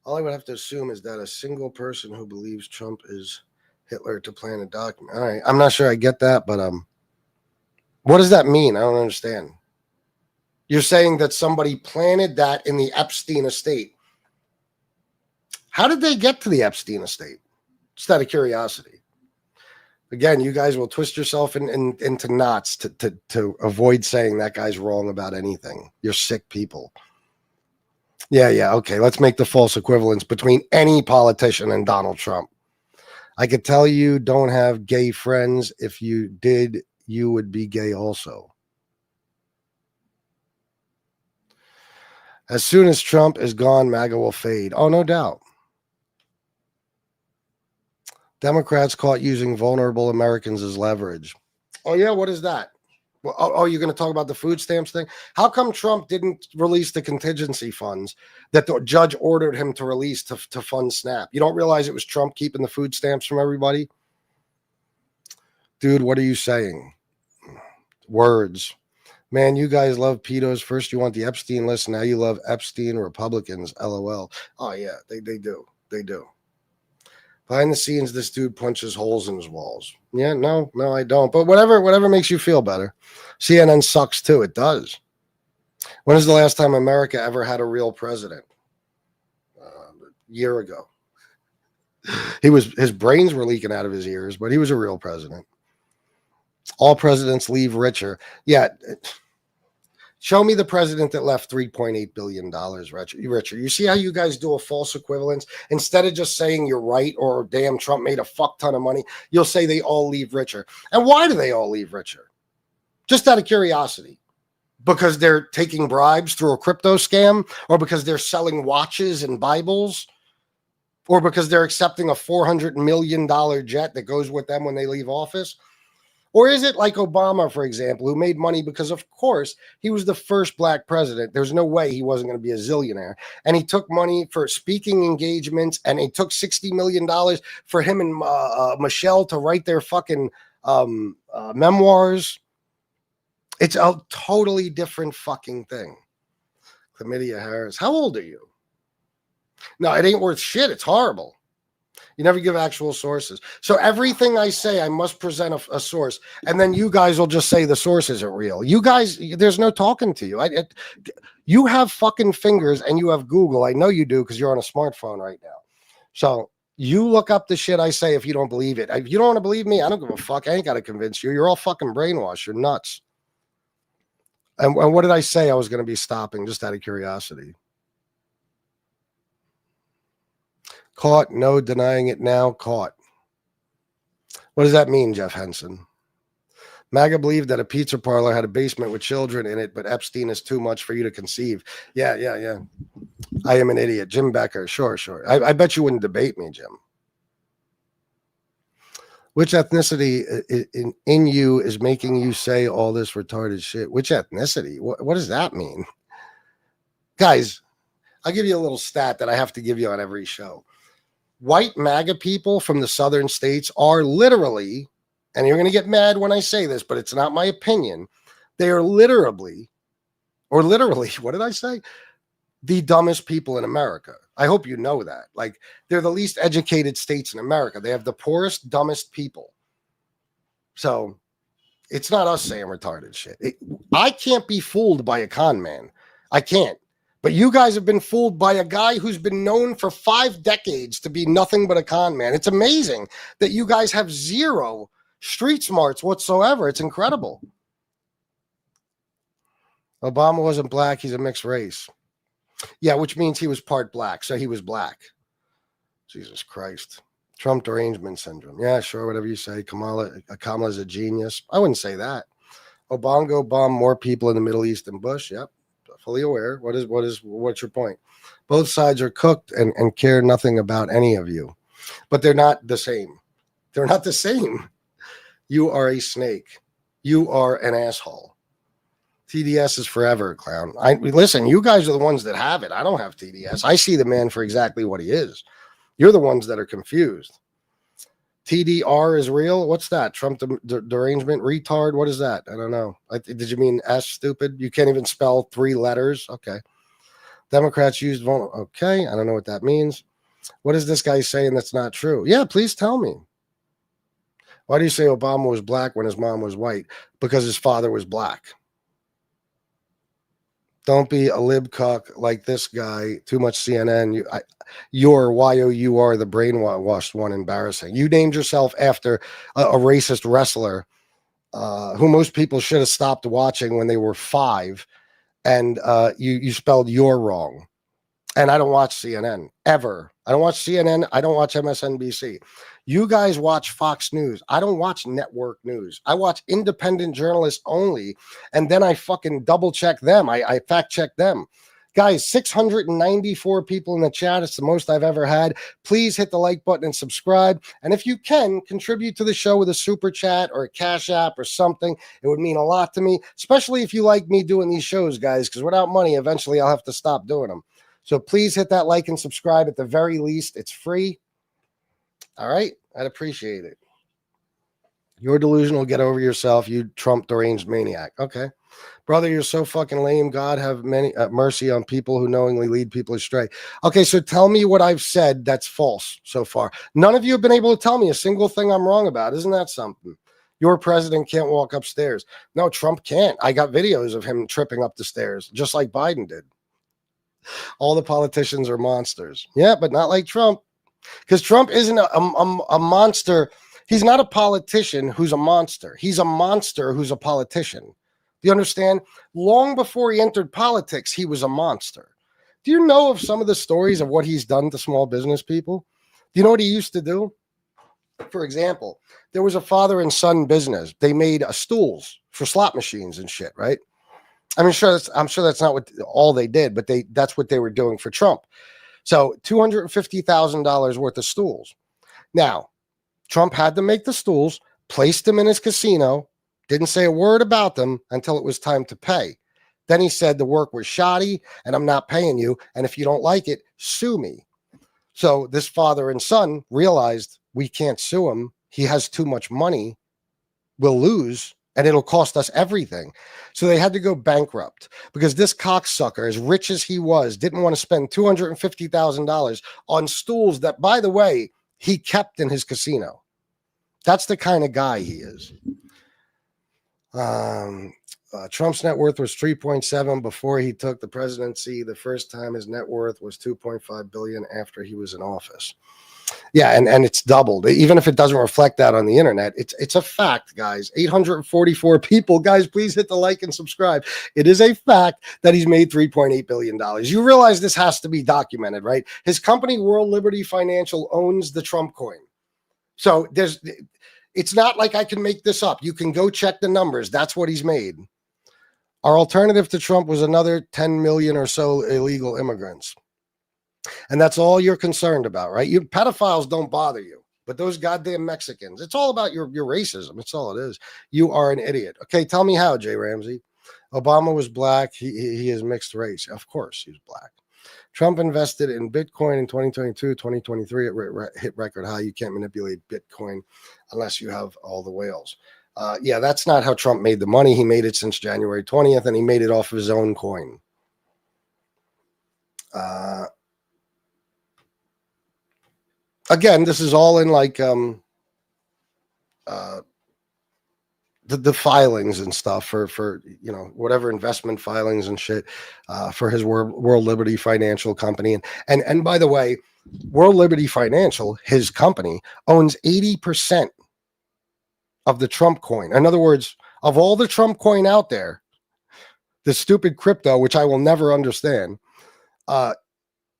All I would have to assume is that a single person who believes Trump is Hitler to plant a document. All right. I'm not sure I get that, but what does that mean? I don't understand. You're saying that somebody planted that in the Epstein estate. How did they get to the Epstein estate? Just out of curiosity. Again, you guys will twist yourself into knots to avoid saying that guy's wrong about anything. You're sick people. Yeah. Okay, let's make the false equivalence between any politician and Donald Trump. I could tell you don't have gay friends. If you did, you would be gay also. As soon as Trump is gone, MAGA will fade. Oh, no doubt. Democrats caught using vulnerable Americans as leverage. Oh, yeah? What is that? Well, you're going to talk about the food stamps thing? How come Trump didn't release the contingency funds that the judge ordered him to release to fund SNAP? You don't realize it was Trump keeping the food stamps from everybody? Dude, what are you saying? Words. Man, you guys love pedos. First you want the Epstein list, now you love Epstein Republicans. LOL. Oh yeah, they do. They do. Behind the scenes, this dude punches holes in his walls. Yeah, no, I don't. But whatever makes you feel better. CNN sucks too. It does. When is the last time America ever had a real president? A year ago. His brains were leaking out of his ears, but he was a real president. All presidents leave richer. Yeah. Show me the president that left $3.8 billion richer. You see how you guys do a false equivalence? Instead of just saying you're right or damn Trump made a fuck ton of money, you'll say they all leave richer. And why do they all leave richer? Just out of curiosity. Because they're taking bribes through a crypto scam, or because they're selling watches and Bibles, or because they're accepting a $400 million jet that goes with them when they leave office? Or is it like Obama, for example, who made money because, of course, he was the first black president. There's no way he wasn't going to be a zillionaire. And he took money for speaking engagements, and he took $60 million for him and Michelle to write their fucking memoirs. It's a totally different fucking thing. Chlamydia Harris. How old are you? No, it ain't worth shit. It's horrible. You never give actual sources. So everything I say, I must present a source. And then you guys will just say the source isn't real. You guys, there's no talking to you. You have fucking fingers and you have Google. I know you do because you're on a smartphone right now. So you look up the shit I say if you don't believe it. If you don't want to believe me, I don't give a fuck. I ain't got to convince you. You're all fucking brainwashed. You're nuts. And what did I say I was going to be stopping just out of curiosity? Caught, no, denying it now, caught. What does that mean, Jeff Henson? MAGA believed that a pizza parlor had a basement with children in it, but Epstein is too much for you to conceive. Yeah. I am an idiot. Jim Becker, sure. I bet you wouldn't debate me, Jim. Which ethnicity in you is making you say all this retarded shit? Which ethnicity? What does that mean? Guys, I'll give you a little stat that I have to give you on every show. White MAGA people from the southern states are literally, and you're going to get mad when I say this, but it's not my opinion. They are literally, what did I say? The dumbest people in America. I hope you know that. Like, they're the least educated states in America. They have the poorest, dumbest people. So it's not us saying retarded shit. I can't be fooled by a con man. I can't. But you guys have been fooled by a guy who's been known for 5 decades to be nothing but a con man. It's amazing that you guys have zero street smarts whatsoever. It's incredible. Obama wasn't black. He's a mixed race. Yeah, which means he was part black. So he was black. Jesus Christ. Trump derangement syndrome. Yeah, sure, whatever you say. Kamala's a genius. I wouldn't say that. Obama bombed more people in the Middle East than Bush. Yep. Fully aware. What's your point? Both sides are cooked and care nothing about any of you, but they're not the same. They're not the same. You are a snake. You are an asshole. TDS is forever, clown. Listen, you guys are the ones that have it. I don't have TDS. I see the man for exactly what he is. You're the ones that are confused. TDR is real. What's that? Trump derangement retard. What is that? I don't know. Did you mean S stupid? You can't even spell 3 letters. Okay. Democrats used okay. I don't know what that means. What is this guy saying that's not true? Yeah, please tell me. Why do you say Obama was black when his mom was white? Because his father was black. Don't be a lib cuck like this guy. Too much CNN. You're YOUR the brainwashed one. Embarrassing. You named yourself after a racist wrestler who most people should have stopped watching when they were 5, and you spelled "you're" wrong. And I don't watch CNN ever. I don't watch CNN. I don't watch MSNBC. You guys watch Fox News. I don't watch network news. I watch independent journalists only. And then I fucking double check them. I fact check them. Guys, 694 people in the chat. It's the most I've ever had. Please hit the like button and subscribe. And if you can, contribute to the show with a super chat or a Cash App or something. It would mean a lot to me, especially if you like me doing these shows, guys, because without money, eventually I'll have to stop doing them. So please hit that like and subscribe at the very least. It's free. All right. I'd appreciate it. You're delusional. Get over yourself. You Trump deranged maniac. Okay. Brother, you're so fucking lame. God have many mercy on people who knowingly lead people astray. Okay, so tell me what I've said that's false so far. None of you have been able to tell me a single thing I'm wrong about. Isn't that something? Your president can't walk upstairs. No, Trump can't. I got videos of him tripping up the stairs, just like Biden did. All the politicians are monsters. Yeah, but not like Trump. Because Trump isn't a monster. He's not a politician who's a monster. He's a monster who's a politician. Do you understand? Long before he entered politics, he was a monster. Do you know of some of the stories of what he's done to small business people? Do you know what he used to do? For example, there was a father and son business. They made stools for slot machines and shit, right? I'm sure that's not what all they did, but that's what they were doing for Trump. So $250,000 worth of stools. Now, Trump had to make the stools, placed them in his casino, didn't say a word about them until it was time to pay. Then he said the work was shoddy and I'm not paying you. And if you don't like it, sue me. So this father and son realized we can't sue him. He has too much money. We'll lose and it'll cost us everything. So they had to go bankrupt because this cocksucker, as rich as he was, didn't want to spend $250,000 on stools that, by the way, he kept in his casino. That's the kind of guy he is. Trump's net worth was 3.7 before he took the presidency. The first time his net worth was 2.5 billion after he was in office. Yeah, and it's doubled. Even if it doesn't reflect that on the internet, it's a fact, guys. 844 people. Guys, please hit the like and subscribe. It is a fact that he's made $3.8 billion. You realize this has to be documented, right? His company, World Liberty Financial, owns the Trump coin. So it's not like I can make this up. You can go check the numbers. That's what he's made. Our alternative to Trump was another 10 million or so illegal immigrants. And that's all you're concerned about, right? You pedophiles don't bother you, but those goddamn Mexicans, it's all about your racism. It's all it is. You are an idiot. Okay, tell me how, Jay Ramsey. Obama was black. He is mixed race. Of course, he's black. Trump invested in Bitcoin in 2022, 2023. It hit record high. You can't manipulate Bitcoin unless you have all the whales. Yeah, that's not how Trump made the money. He made it since January 20th, and he made it off of his own coin. Again, this is all in like the filings and stuff for whatever investment filings and shit for his World Liberty Financial Company. And by the way, World Liberty Financial, his company, owns 80% of the Trump coin. In other words, of all the Trump coin out there, the stupid crypto, which I will never understand,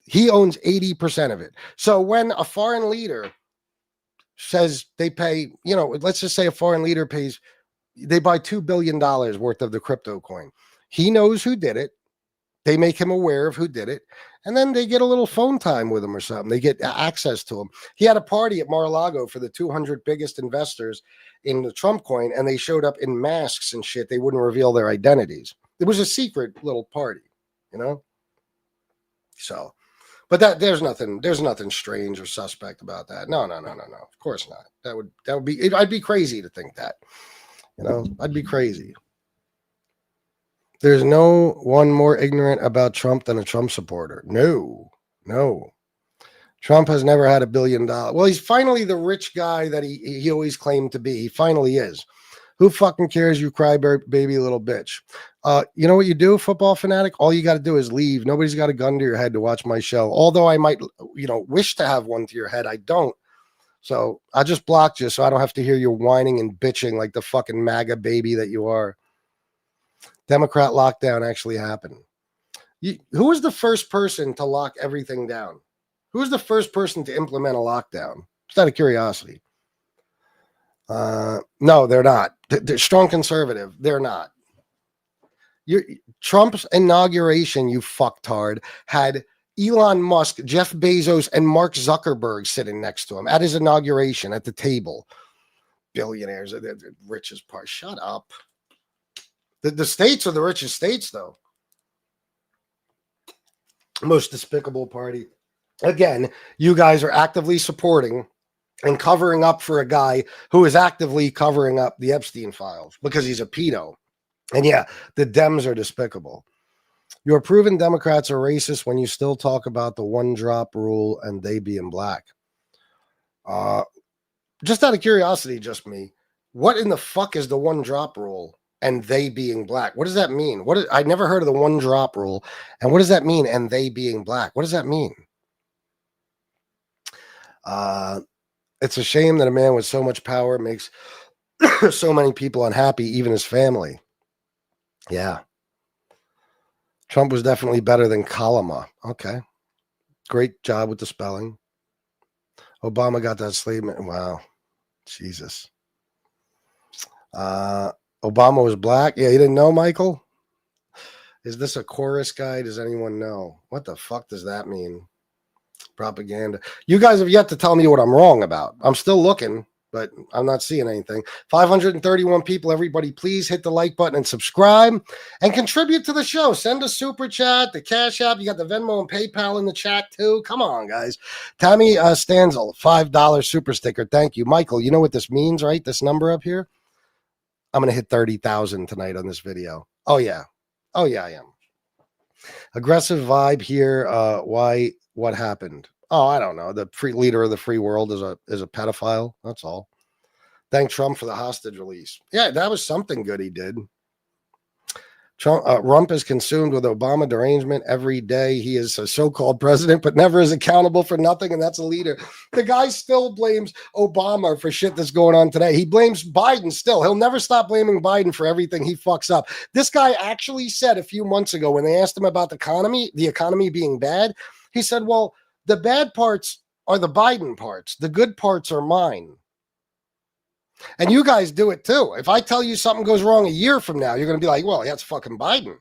he owns 80% of it. So when a foreign leader says they pay, let's just say a foreign leader pays, they buy $2 billion worth of the crypto coin. He knows who did it. They make him aware of who did it. And then they get a little phone time with him or something. They get access to him. He had a party at Mar-a-Lago for the 200 biggest investors in the Trump coin, and they showed up in masks and shit. They wouldn't reveal their identities. It was a secret little party, So, but there's nothing strange or suspect about that. No. Of course not. That would be, I'd be crazy to think that, I'd be crazy. There's no one more ignorant about Trump than a Trump supporter. No. Trump has never had $1 billion. Well, he's finally the rich guy that he always claimed to be. He finally is. Who fucking cares, you cry baby little bitch? You know what you do, football fanatic? All you got to do is leave. Nobody's got a gun to your head to watch my show. Although I might, wish to have one to your head. I don't. So I just blocked you so I don't have to hear you whining and bitching like the fucking MAGA baby that you are. Democrat lockdown actually happened. Who was the first person to lock everything down? Who was the first person to implement a lockdown? Just out of curiosity. No, they're not. They're strong conservative. They're not. Trump's inauguration, you fucktard, had Elon Musk, Jeff Bezos, and Mark Zuckerberg sitting next to him at his inauguration at the table. Billionaires, they're the richest part. Shut up. The states are the richest states, though. Most despicable party. Again, you guys are actively supporting and covering up for a guy who is actively covering up the Epstein files because he's a pedo. And yeah, the Dems are despicable. You're proven Democrats are racist when you still talk about the one drop rule and they being black. Just out of curiosity, just me, what in the fuck is the one drop rule and they being black? What does that mean? I never heard of the one drop rule. And what does that mean? And they being black? What does that mean? It's a shame that a man with so much power makes so many people unhappy, even his family. Yeah. Trump was definitely better than Kalama. Okay. Great job with the spelling. Obama got that statement. Wow. Jesus. Obama was black. Yeah, you didn't know, Michael? Is this a chorus guy? Does anyone know? What the fuck does that mean? Propaganda. You guys have yet to tell me what I'm wrong about. I'm still looking, but I'm not seeing anything. 531 people. Everybody, please hit the like button and subscribe and contribute to the show. Send a super chat, the Cash App. You got the Venmo and PayPal in the chat too. Come on, guys. Tammy Stanzel, $5 super sticker. Thank you. Michael, you know what this means, right? This number up here? I'm going to hit 30,000 tonight on this video. Oh, yeah. Oh, yeah, I am. Aggressive vibe here. Why? What happened? Oh, I don't know. The free leader of the free world is a pedophile. That's all. Thank Trump for the hostage release. Yeah, that was something good he did. Trump is consumed with Obama derangement every day. He is a so-called president, but never is accountable for nothing, and that's a leader. The guy still blames Obama for shit that's going on today. He blames Biden still. He'll never stop blaming Biden for everything he fucks up. This guy actually said a few months ago when they asked him about the economy being bad, he said, well, the bad parts are the Biden parts. The good parts are mine. And you guys do it too. If I tell you something goes wrong a year from now, you're going to be like, well, that's fucking Biden.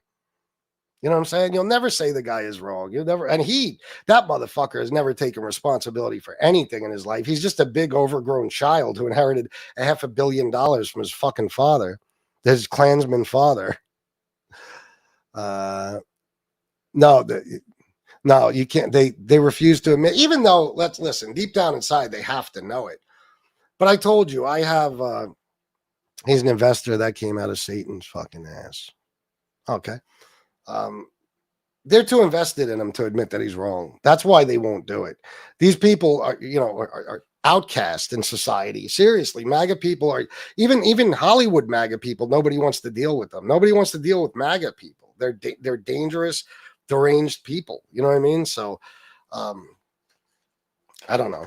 You know what I'm saying? You'll never say the guy is wrong. You'll never, and that motherfucker has never taken responsibility for anything in his life. He's just a big overgrown child who inherited $500 million from his fucking father, his Klansman father. No, you can't. They refuse to admit, even though, let's listen, deep down inside, they have to know it. But I told you, I have, he's an investor that came out of Satan's fucking ass. Okay. They're too invested in him to admit that he's wrong. That's why they won't do it. These people are outcast in society. Seriously, MAGA people are, even Hollywood MAGA people, nobody wants to deal with them. Nobody wants to deal with MAGA people. They're dangerous, deranged people. You know what I mean? So, I don't know.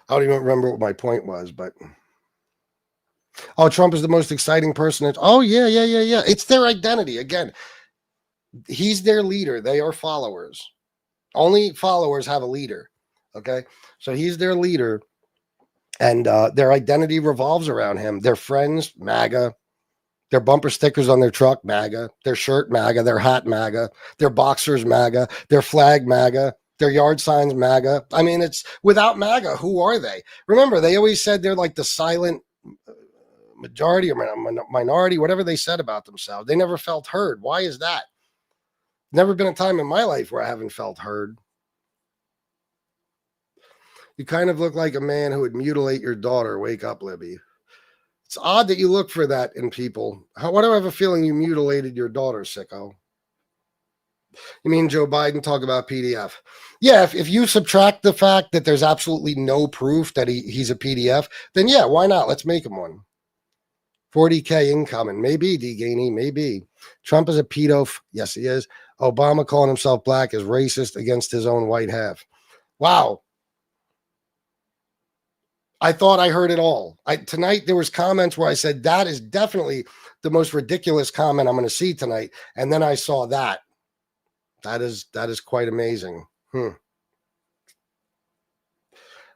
I don't even remember what my point was, but Trump is the most exciting person. Oh, yeah. It's their identity. Again, he's their leader. They are followers. Only followers have a leader. Okay. So he's their leader. And their identity revolves around him. Their friends, MAGA. Their bumper stickers on their truck, MAGA. Their shirt, MAGA. Their hat, MAGA. Their boxers, MAGA. Their flag, MAGA. Their yard signs, MAGA. I mean, it's without MAGA, who are they? Remember, they always said they're like the silent majority or minority, whatever they said about themselves. They never felt heard. Why is that? Never been a time in my life where I haven't felt heard. You kind of look like a man who would mutilate your daughter. Wake up, Libby. It's odd that you look for that in people. Why do I have a feeling you mutilated your daughter, sicko? You mean Joe Biden talk about PDF? Yeah, if you subtract the fact that there's absolutely no proof that he's a PDF, then yeah, why not? Let's make him one. 40K incoming. Maybe, D-Gainey, maybe. Trump is a pedo. Yes, he is. Obama calling himself black is racist against his own white half. Wow. I thought I heard it all. Tonight there was comments where I said that is definitely the most ridiculous comment I'm going to see tonight. And then I saw that. That is quite amazing.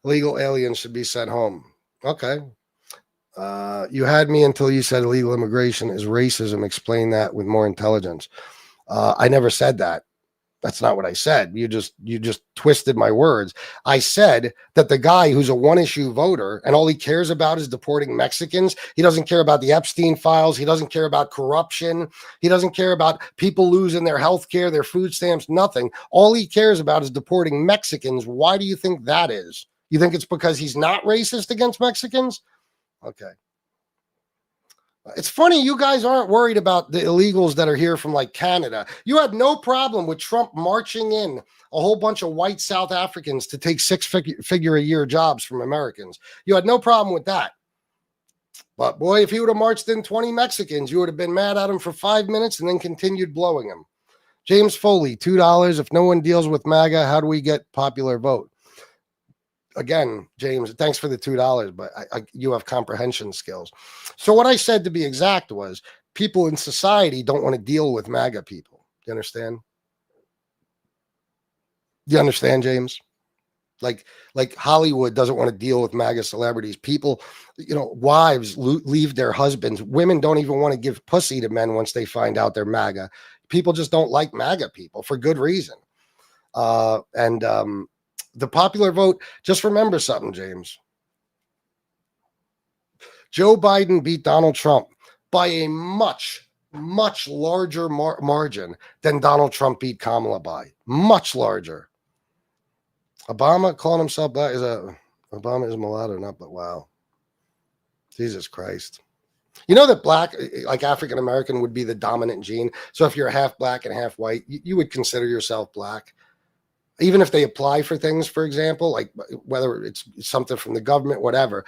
Illegal aliens should be sent home. Okay. You had me until you said illegal immigration is racism. Explain that with more intelligence. I never said that. That's not what I said. You just twisted my words. I said that the guy who's a one-issue voter and all he cares about is deporting Mexicans. He doesn't care about the Epstein files. He doesn't care about corruption. He doesn't care about people losing their health care, their food stamps, nothing. All he cares about is deporting Mexicans. Why do you think that is? You think it's because he's not racist against Mexicans? Okay. It's funny you guys aren't worried about the illegals that are here from like Canada. You had no problem with Trump marching in a whole bunch of white South Africans to take six-figure a year jobs from Americans. You had no problem with that. But boy, if he would have marched in 20 Mexicans, you would have been mad at him for 5 minutes and then continued blowing him. James Foley, $2. If no one deals with MAGA, how do we get popular vote? Again, James, thanks for the $2, but you have comprehension skills. So what I said, to be exact, was people in society don't want to deal with MAGA people. You understand? Do you understand, James? Like Hollywood doesn't want to deal with MAGA celebrities. People, wives leave their husbands. Women don't even want to give pussy to men once they find out they're MAGA. People just don't like MAGA people for good reason. The popular vote, just remember something, James. Joe Biden beat Donald Trump by a much, much larger margin than Donald Trump beat Kamala by. Much larger. Obama calling himself black Obama is mulatto, not but wow. Jesus Christ. You know that black, like African American, would be the dominant gene. So if you're half black and half white, you would consider yourself black. Even if they apply for things, for example, like whether it's something from the government, whatever,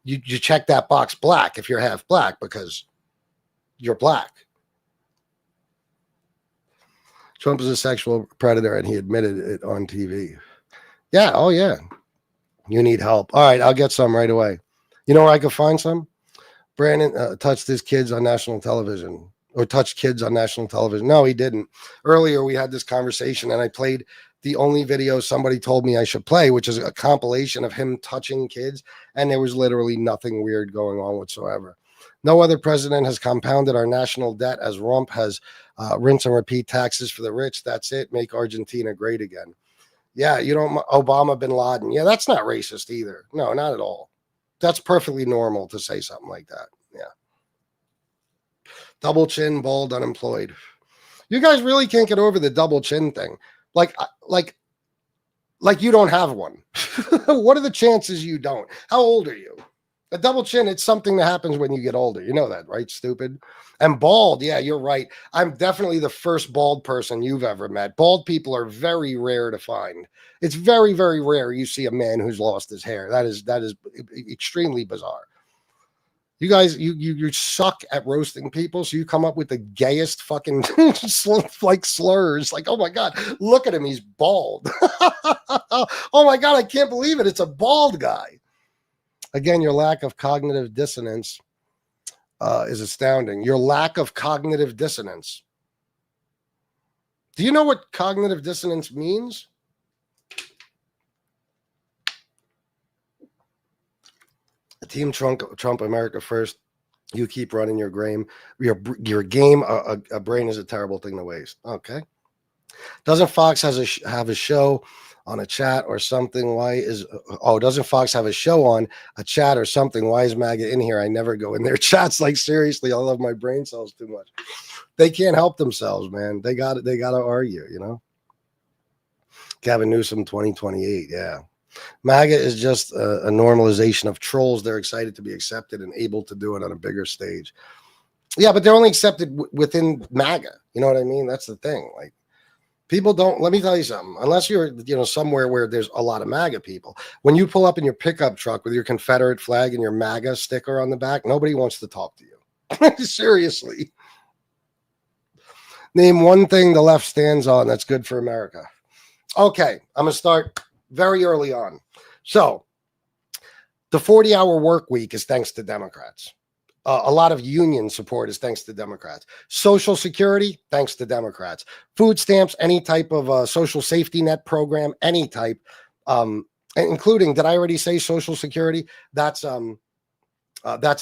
you check that box black if you're half black because you're black. Trump is a sexual predator and he admitted it on TV. Yeah. Oh, yeah. You need help. All right. I'll get some right away. You know where I could find some? Brandon touched his kids on national television or touched kids on national television. No, he didn't. Earlier, we had this conversation and I played the only video somebody told me I should play, which is a compilation of him touching kids. And there was literally nothing weird going on whatsoever. No other president has compounded our national debt as Rump has rinse and repeat taxes for the rich. That's it. Make Argentina great again. Yeah, Obama bin Laden. Yeah, that's not racist either. No, not at all. That's perfectly normal to say something like that. Yeah. Double chin, bald, unemployed. You guys really can't get over the double chin thing. Like you don't have one. What are the chances you don't? How old are you? A double chin, it's something that happens when you get older. You know that, right? Stupid. And bald, yeah, you're right. I'm definitely the first bald person you've ever met. Bald people are very rare to find. It's very, very rare you see a man who's lost his hair. That is extremely bizarre. You guys, you suck at roasting people, so you come up with the gayest fucking like slurs. Like, oh my God, look at him, he's bald. Oh my God, I can't believe it. It's a bald guy. Again, your lack of cognitive dissonance is astounding. Your lack of cognitive dissonance. Do you know what cognitive dissonance means? Team Trump, America first. You keep running your game. Your game. A brain is a terrible thing to waste. Okay. Doesn't Fox have a show on a chat or something? Doesn't Fox have a show on a chat or something? Why is MAGA in here? I never go in their chats. Like, seriously, I love my brain cells too much. They can't help themselves, man. They got to argue, Gavin Newsom 2028. Yeah. MAGA is just a normalization of trolls. They're excited to be accepted and able to do it on a bigger stage. Yeah, but they're only accepted within MAGA. You know what I mean? That's the thing. Like, people don't, let me tell you something, unless you're, somewhere where there's a lot of MAGA people, when you pull up in your pickup truck with your Confederate flag and your MAGA sticker on the back, nobody wants to talk to you. Seriously. Name one thing the left stands on that's good for America. Okay, I'm going to start very early on. So the 40-hour work week is thanks to Democrats. A lot of union support is thanks to Democrats. Social Security, thanks to Democrats. Food stamps, any type of social safety net program, any type, including, did I already say Social Security? That's a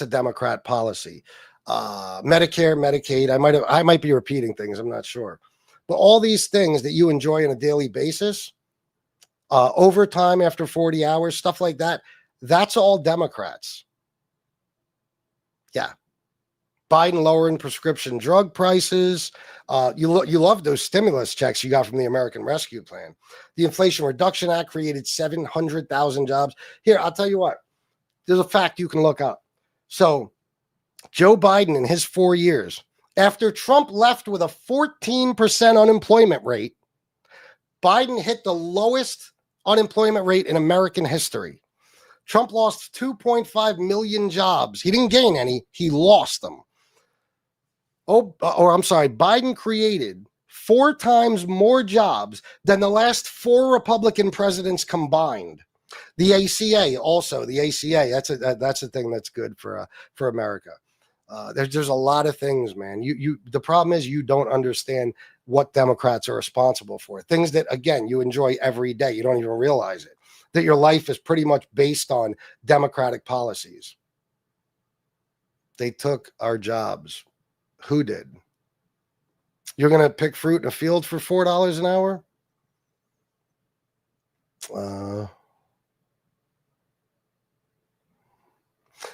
Democrat policy. Medicare, Medicaid, I might be repeating things, I'm not sure. But all these things that you enjoy on a daily basis, overtime after 40 hours, stuff like that, that's all Democrats. Yeah. Biden lowering prescription drug prices. You love those stimulus checks you got from the American Rescue Plan. The Inflation Reduction Act created 700,000 jobs. Here, I'll tell you what. There's a fact you can look up. So Joe Biden in his 4 years, after Trump left with a 14% unemployment rate, Biden hit the lowest unemployment rate in American history. Trump lost 2.5 million jobs. He didn't gain any. He lost them. Biden created 4 times more jobs than the last 4 Republican presidents combined. The ACA also, that's a thing that's good for America. There's a lot of things, man. The problem is you don't understand what Democrats are responsible for. Things that, again, you enjoy every day. You don't even realize it. That your life is pretty much based on Democratic policies. They took our jobs. Who did? You're going to pick fruit in a field for $4 an hour?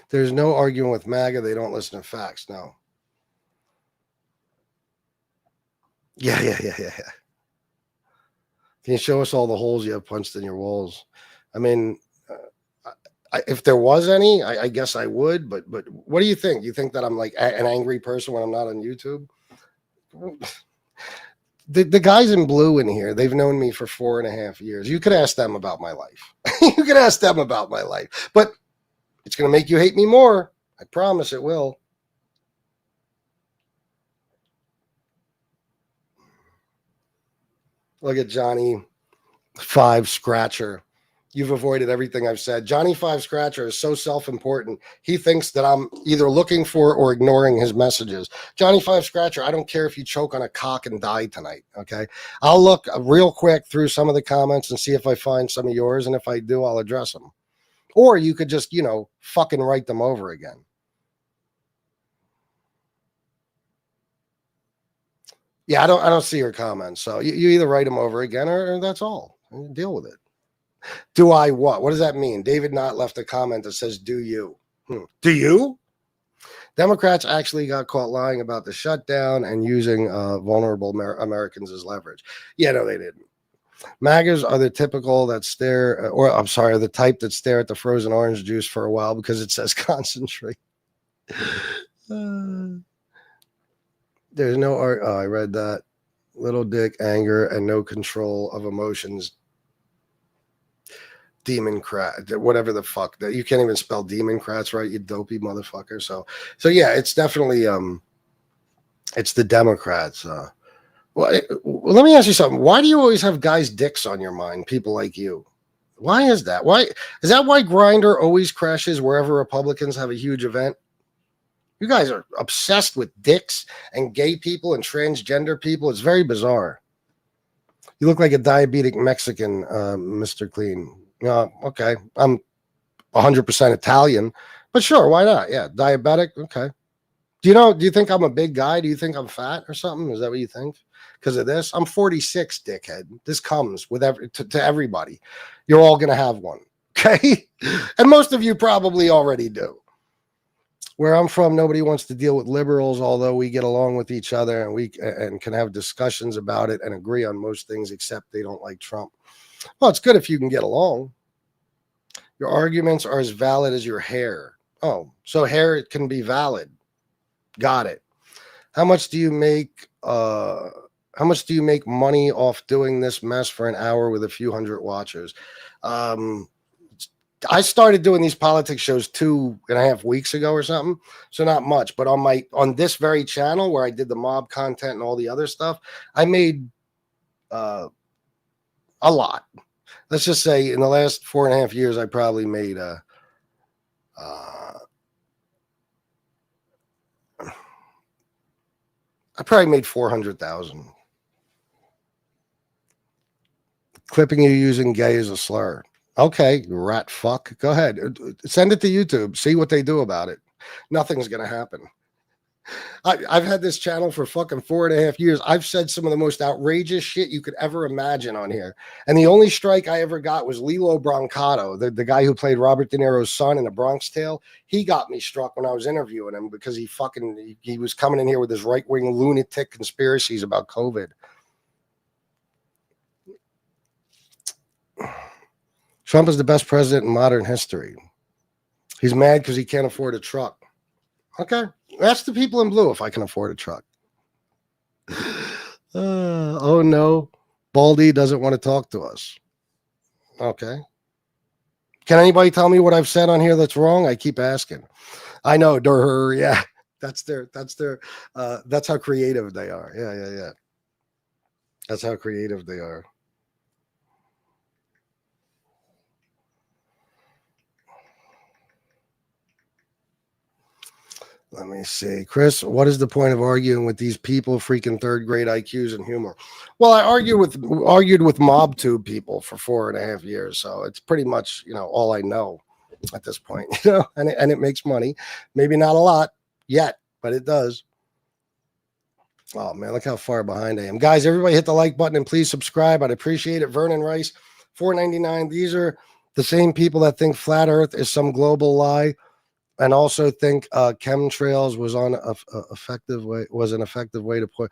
There's no arguing with MAGA. They don't listen to facts. No. Yeah. Can you show us all the holes you have punched in your walls? I mean, if there was any, I guess I would. But what do you think? You think that I'm like an angry person when I'm not on YouTube? The guys in blue in here, they've known me for 4.5 years. You could ask them about my life. You could ask them about my life. But it's going to make you hate me more. I promise it will. Look at Johnny 5 Scratcher. You've avoided everything I've said. Johnny 5 Scratcher is so self-important. He thinks that I'm either looking for or ignoring his messages. Johnny 5 Scratcher, I don't care if you choke on a cock and die tonight, okay? I'll look real quick through some of the comments and see if I find some of yours, and if I do, I'll address them. Or you could just, fucking write them over again. Yeah, I don't see your comments. So you either write them over again or that's all. Deal with it. Do I what? What does that mean? David Knott left a comment that says, do you? Do you? Democrats actually got caught lying about the shutdown and using vulnerable Americans as leverage. Yeah, no, they didn't. MAGAs are the typical that stare, are the type that stare at the frozen orange juice for a while because it says concentrate. There's no art. Oh, I read that. Little dick, anger, and no control of emotions. Democrat, whatever the fuck. That you can't even spell Democrats right, you dopey motherfucker. So yeah, it's definitely it's the Democrats. Well, let me ask you something. Why do you always have guys' dicks on your mind? People like you. Why is that? Why is that? Why Grindr always crashes wherever Republicans have a huge event? You guys are obsessed with dicks and gay people and transgender people. It's very bizarre. You look like a diabetic Mexican, Mr. Clean. Okay. I'm 100% Italian, but sure, why not? Yeah, diabetic. Okay. Do you think I'm a big guy? Do you think I'm fat or something? Is that what you think? Because of this? I'm 46, dickhead. This comes with to everybody. You're all going to have one. Okay. And most of you probably already do. Where I'm from, nobody wants to deal with liberals, although we get along with each other and can have discussions about it and agree on most things, except they don't like Trump. Well, it's good if you can get along. Your arguments are as valid as your hair. Oh, so hair can be valid. Got it. How much do you make money off doing this mess for an hour with a few hundred watchers? I started doing these politics shows 2.5 weeks ago or something, so not much. But on this very channel where I did the mob content and all the other stuff, I made a lot. Let's just say in the last 4.5 years, I probably made $400,000. Clipping you using gay as a slur. Okay, rat fuck. Go ahead. Send it to YouTube. See what they do about it. Nothing's going to happen. I've had this channel for fucking 4.5 years. I've said some of the most outrageous shit you could ever imagine on here. And the only strike I ever got was Lilo Brancato, the guy who played Robert De Niro's son in A Bronx Tale. He got me struck when I was interviewing him because he was coming in here with his right-wing lunatic conspiracies about COVID. Trump is the best president in modern history. He's mad because he can't afford a truck. Okay. Ask the people in blue if I can afford a truck. Oh, no. Baldy doesn't want to talk to us. Okay. Can anybody tell me what I've said on here that's wrong? I keep asking. I know. Yeah. That's how creative they are. Yeah. That's how creative they are. Let me see. Chris, what is the point of arguing with these people, freaking third grade IQs and humor? Well, I argued with MobTube people for 4.5 years. So it's pretty much, all I know at this point, and it makes money. Maybe not a lot yet, but it does. Oh man, look how far behind I am. Guys, everybody hit the like button and please subscribe. I'd appreciate it. Vernon Rice, $4.99. These are the same people that think flat earth is some global lie. And also think chemtrails was an effective way to put.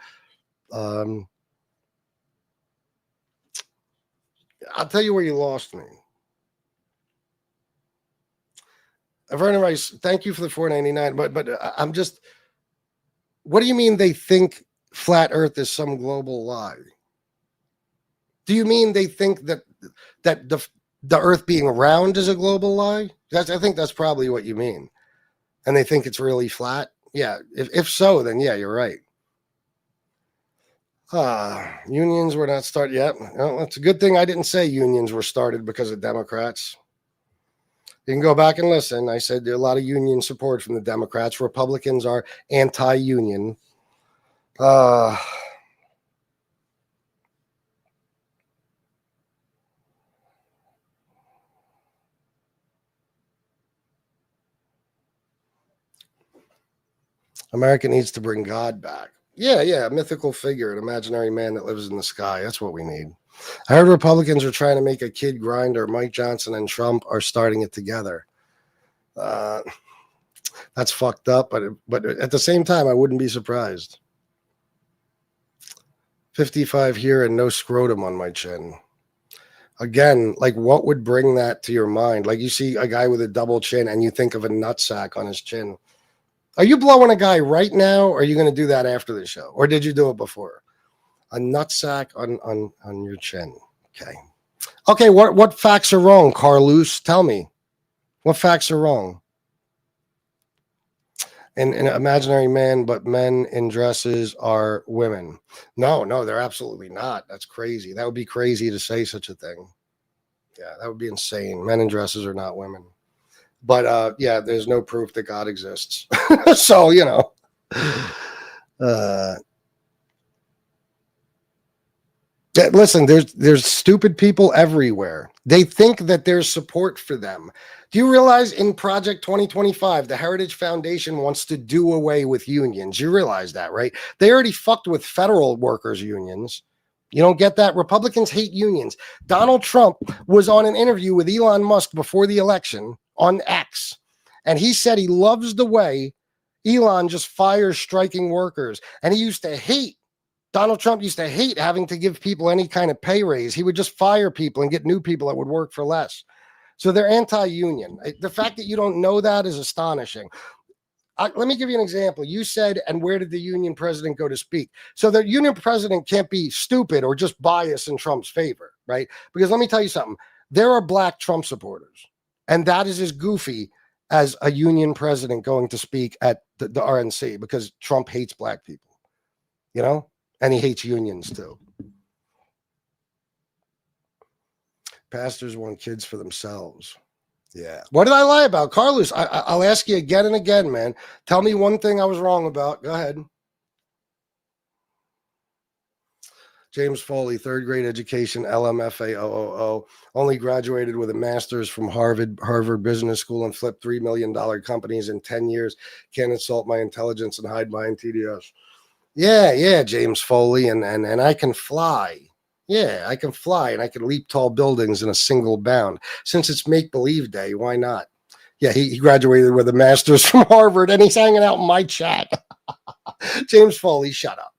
I'll tell you where you lost me. Vernon Rice, thank you for the $4.99. But I'm just. What do you mean they think flat Earth is some global lie? Do you mean they think that the Earth being round is a global lie? I think that's probably what you mean. And they think it's really flat? Yeah. If so, then yeah, you're right. Unions were not started yet. Well, it's a good thing I didn't say unions were started because of Democrats. You can go back and listen. I said there are a lot of union support from the Democrats. Republicans are anti-union. America needs to bring God back. Yeah, a mythical figure, an imaginary man that lives in the sky. That's what we need. I heard Republicans are trying to make a kid grinder. Mike Johnson and Trump are starting it together. That's fucked up, but at the same time, I wouldn't be surprised. 55 here and no scrotum on my chin. Again, like what would bring that to your mind? Like you see a guy with a double chin and you think of a nutsack on his chin. Are you blowing a guy right now, or are you going to do that after the show? Or did you do it before? A nutsack on your chin. Okay, what facts are wrong, Carlos? Tell me. What facts are wrong? An imaginary man, but men in dresses are women. No, they're absolutely not. That's crazy. That would be crazy to say such a thing. Yeah, that would be insane. Men in dresses are not women. But yeah, there's no proof that God exists. So, listen, there's stupid people everywhere. They think that there's support for them. Do you realize in Project 2025, the Heritage Foundation wants to do away with unions? You realize that, right? They already fucked with federal workers' unions. You don't get that? Republicans hate unions. Donald Trump was on an interview with Elon Musk before the election on X, and he said he loves the way Elon just fires striking workers. And Donald Trump used to hate having to give people any kind of pay raise. He would just fire people and get new people that would work for less. So they're anti-union. The fact that you don't know that is astonishing. Let me give you an example. You said, and where did the union president go to speak? So the union president can't be stupid or just biased in Trump's favor, right? Because let me tell you something. There are black Trump supporters, and that is as goofy as a union president going to speak at the RNC because Trump hates black people, and he hates unions too. Pastors want kids for themselves. Yeah. What did I lie about? Carlos, I'll ask you again and again, man. Tell me one thing I was wrong about. Go ahead. James Foley, third grade education, LMFAOOO, only graduated with a master's from Harvard Business School, and flipped $3 million companies in 10 years. Can't insult my intelligence and hide my TDS. Yeah, James Foley, and I can fly. Yeah, I can fly, and I can leap tall buildings in a single bound. Since it's make-believe day, why not? Yeah, he graduated with a master's from Harvard, and he's hanging out in my chat. James Foley, shut up.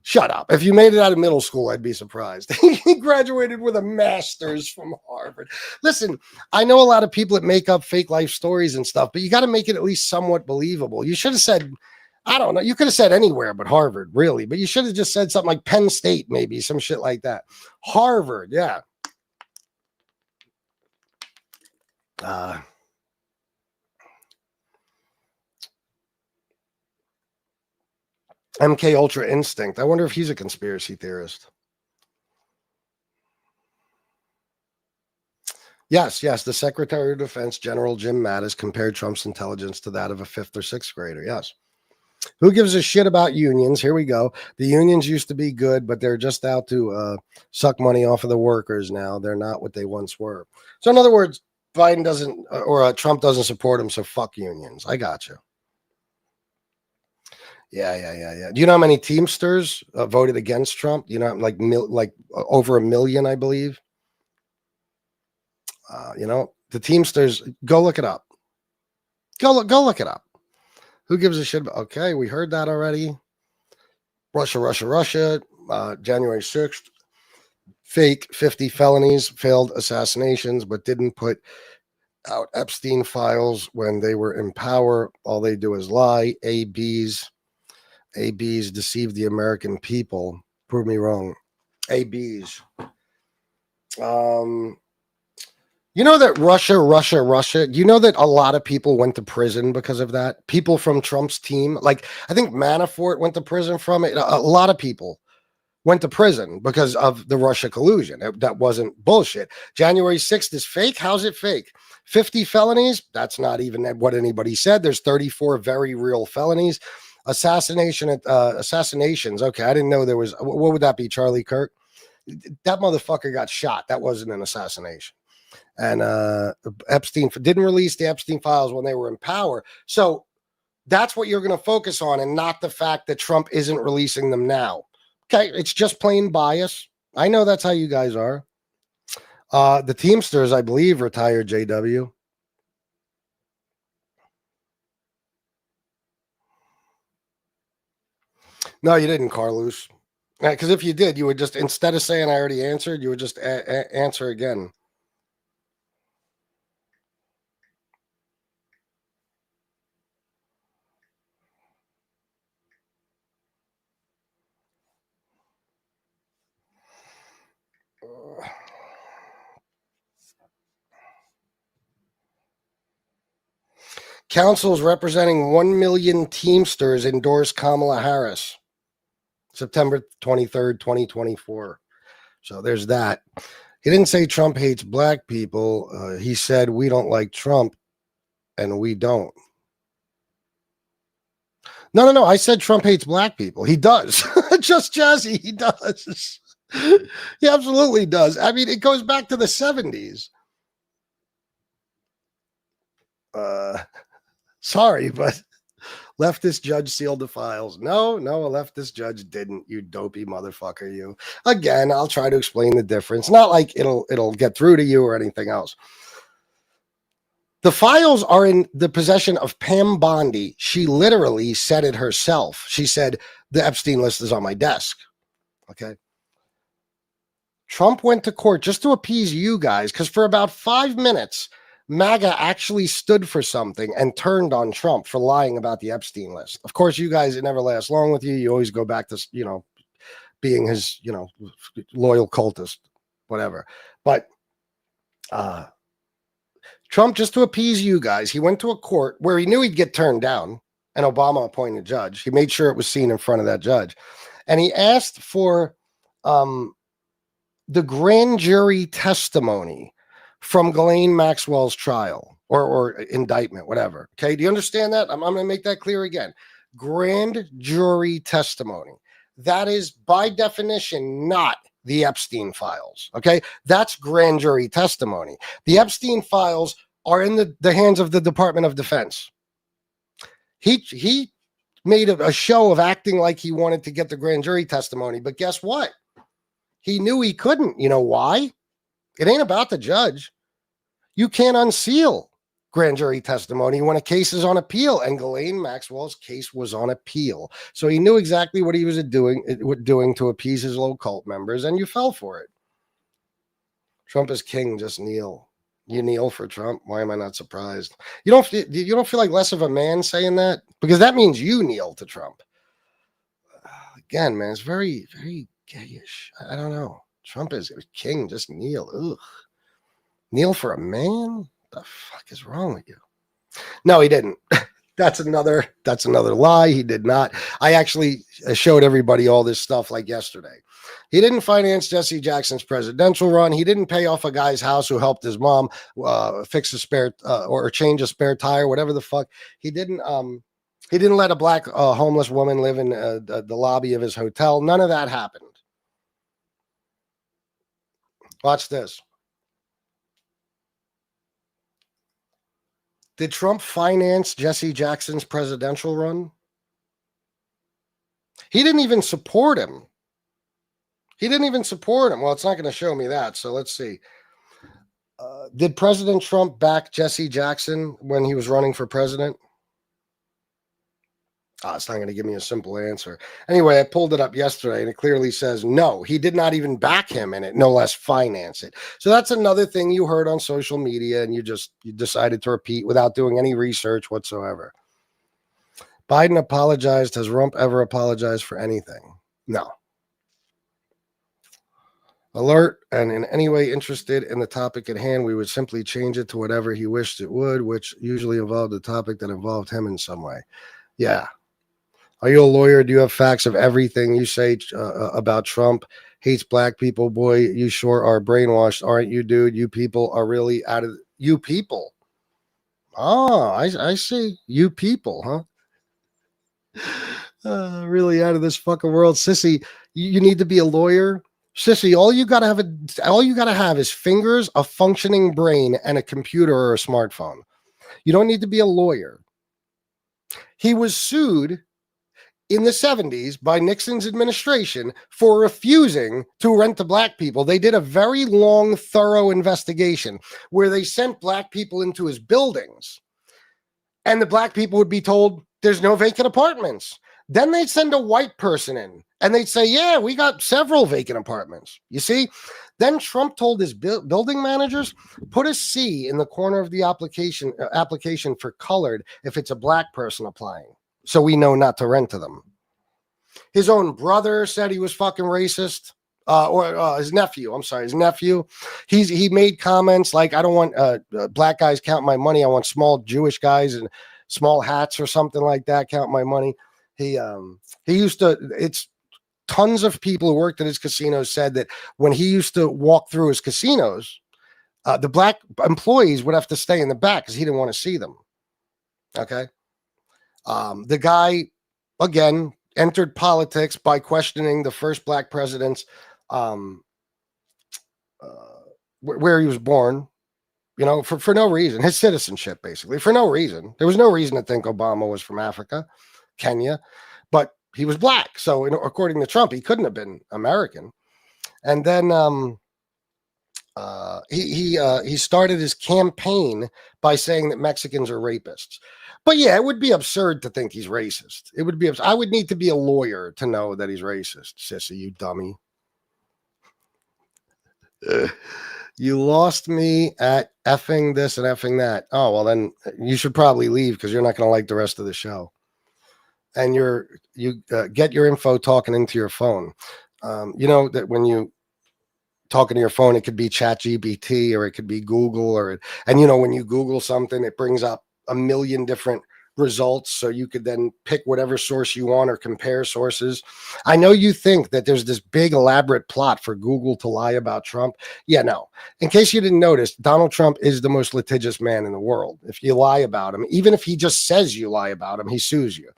Shut up. If you made it out of middle school, I'd be surprised. He graduated with a master's from Harvard. Listen, I know a lot of people that make up fake life stories and stuff, but you got to make it at least somewhat believable. You should have said, I don't know. You could have said anywhere but Harvard, really. But you should have just said something like Penn State, maybe, some shit like that. Harvard, yeah. MK Ultra Instinct. I wonder if he's a conspiracy theorist. Yes. The Secretary of Defense, General Jim Mattis, compared Trump's intelligence to that of a 5th or 6th grader. Yes. Who gives a shit about unions? Here we go. The unions used to be good, but they're just out to suck money off of the workers now. They're not what they once were. So in other words, Biden doesn't, or Trump doesn't support them, so fuck unions. I got you. Yeah. Do you know how many Teamsters voted against Trump? You know, like over 1 million, I believe. The Teamsters. Go look it up. Go look it up. Who gives a shit about? Okay, we heard that already. Russia. January 6th. Fake 50 felonies, failed assassinations, but didn't put out Epstein files when they were in power. All they do is lie. ABs deceived the American people. Prove me wrong. ABs. You know that Russia, you know that a lot of people went to prison because of that? People from Trump's team. Like, I think Manafort went to prison from it. A lot of people went to prison because of the Russia collusion. That wasn't bullshit. January 6th is fake. How's it fake? 50 felonies? That's not even what anybody said. There's 34 very real felonies. Assassinations. Okay, I didn't know there was. What would that be, Charlie Kirk? That motherfucker got shot. That wasn't an assassination. And Epstein didn't release the Epstein files when they were in power. So that's what you're going to focus on, and not the fact that Trump isn't releasing them now. Okay, it's just plain bias. I know that's how you guys are. The Teamsters, I believe, retired JW. No, you didn't, Carlos. Because if you did, you would just, instead of saying I already answered, you would just answer again. Councils representing 1 million Teamsters endorsed Kamala Harris. September 23rd, 2024. So there's that. He didn't say Trump hates black people. He said we don't like Trump, and we don't. No. I said Trump hates black people. He does. Just Jazzy, he does. He absolutely does. I mean, it goes back to the 70s. Sorry, but leftist judge sealed the files. No, a leftist judge didn't, you dopey motherfucker, you. Again, I'll try to explain the difference. Not like it'll get through to you or anything else. The files are in the possession of Pam Bondi. She literally said it herself. She said, the Epstein list is on my desk. Okay. Trump went to court just to appease you guys, because for about 5 minutes, MAGA actually stood for something and turned on Trump for lying about the Epstein list. Of course, you guys, it never lasts long with you. You always go back to, being his, loyal cultist, whatever. But Trump, just to appease you guys, he went to a court where he knew he'd get turned down, an Obama appointed judge. He made sure it was seen in front of that judge. And he asked for the grand jury testimony from Ghislaine Maxwell's trial or indictment, whatever. Okay, do you understand that? I'm going to make that clear again. Grand jury testimony. that is by definition not the Epstein files. Okay. That's grand jury testimony. The Epstein files are in the hands of the Department of Defense. He made a show of acting like he wanted to get the grand jury testimony, but guess what? He knew he couldn't. You know why? It ain't about the judge. You can't unseal grand jury testimony when a case is on appeal, and Ghislaine Maxwell's case was on appeal. So he knew exactly what he was doing to appease his little cult members, and you fell for it. Trump is king. Just kneel. You kneel for Trump. Why am I not surprised? You don't feel like less of a man saying that? Because that means you kneel to Trump. Again, man, it's very, very gayish. I don't know. Trump is king. Just kneel. Ugh. Kneel for a man? The fuck is wrong with you? No, he didn't. That's another lie. He did not. I actually showed everybody all this stuff like yesterday. He didn't finance Jesse Jackson's presidential run. He didn't pay off a guy's house who helped his mom fix a spare or change a spare tire, whatever the fuck. He didn't let a black homeless woman live in the lobby of his hotel. None of that happened. Watch this. Did Trump finance Jesse Jackson's presidential run? He didn't even support him. Well, it's not going to show me that. So let's see. Did President Trump back Jesse Jackson when he was running for president? It's not going to give me a simple answer. Anyway, I pulled it up yesterday and it clearly says no, he did not even back him in it, no less finance it. So that's another thing you heard on social media and you decided to repeat without doing any research whatsoever. Biden apologized. Has Trump ever apologized for anything? No. Alert, and in any way interested in the topic at hand, we would simply change it to whatever he wished it would, which usually involved a topic that involved him in some way. Yeah. Are you a lawyer? Do you have facts of everything you say about Trump? Hates black people? Boy, you sure are brainwashed, aren't you, dude? You people are really out of... You people. Oh, I see. You people, huh? Really out of this fucking world. Sissy, you need to be a lawyer? Sissy, all you gotta have is fingers, a functioning brain, and a computer or a smartphone. You don't need to be a lawyer. He was sued in the 70s by Nixon's administration for refusing to rent to black people. They did a very long, thorough investigation where they sent black people into his buildings, and the black people would be told there's no vacant apartments. Then they'd send a white person in and they'd say, yeah, we got several vacant apartments. You see? Then Trump told his building managers, put a C in the corner of the application for colored if it's a black person applying, so we know not to rent to them. His own brother said he was fucking racist. His nephew. He made comments like, I don't want black guys counting my money. I want small Jewish guys in small hats or something like that count my money. He used to, it's tons of people who worked at his casinos said that when he used to walk through his casinos, the black employees would have to stay in the back because he didn't want to see them. Okay. The guy, again, entered politics by questioning the first black president's where he was born, for no reason. His citizenship, basically, for no reason. There was no reason to think Obama was from Africa, Kenya, but he was black. So according to Trump, he couldn't have been American. And then he started his campaign by saying that Mexicans are rapists. But yeah, it would be absurd to think he's racist. It would be. I would need to be a lawyer to know that he's racist. Sissy, you dummy. You lost me at effing this and effing that. Oh, well, then you should probably leave because you're not going to like the rest of the show. And you get your info talking into your phone. You know that when you talking to your phone, it could be ChatGPT or it could be Google and when you Google something, it brings up a million different results so you could then pick whatever source you want or compare sources. I know you think that there's this big elaborate plot for Google to lie about Trump. Yeah, no. In case you didn't notice, Donald Trump is the most litigious man in the world. If you lie about him, even if he just says you lie about him, he sues you.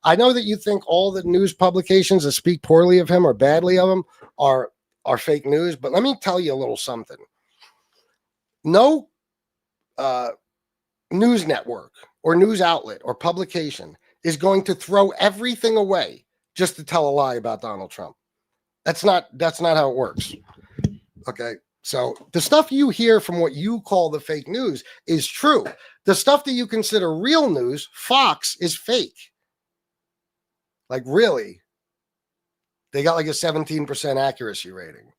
I know that you think all the news publications that speak poorly of him or badly of him are fake news, but let me tell you a little something. No news network or news outlet or publication is going to throw everything away just to tell a lie about Donald Trump. That's not how it works. Okay. So the stuff you hear from what you call the fake news is true. The stuff that you consider real news, Fox, is fake. Like, really? They got like a 17% accuracy rating.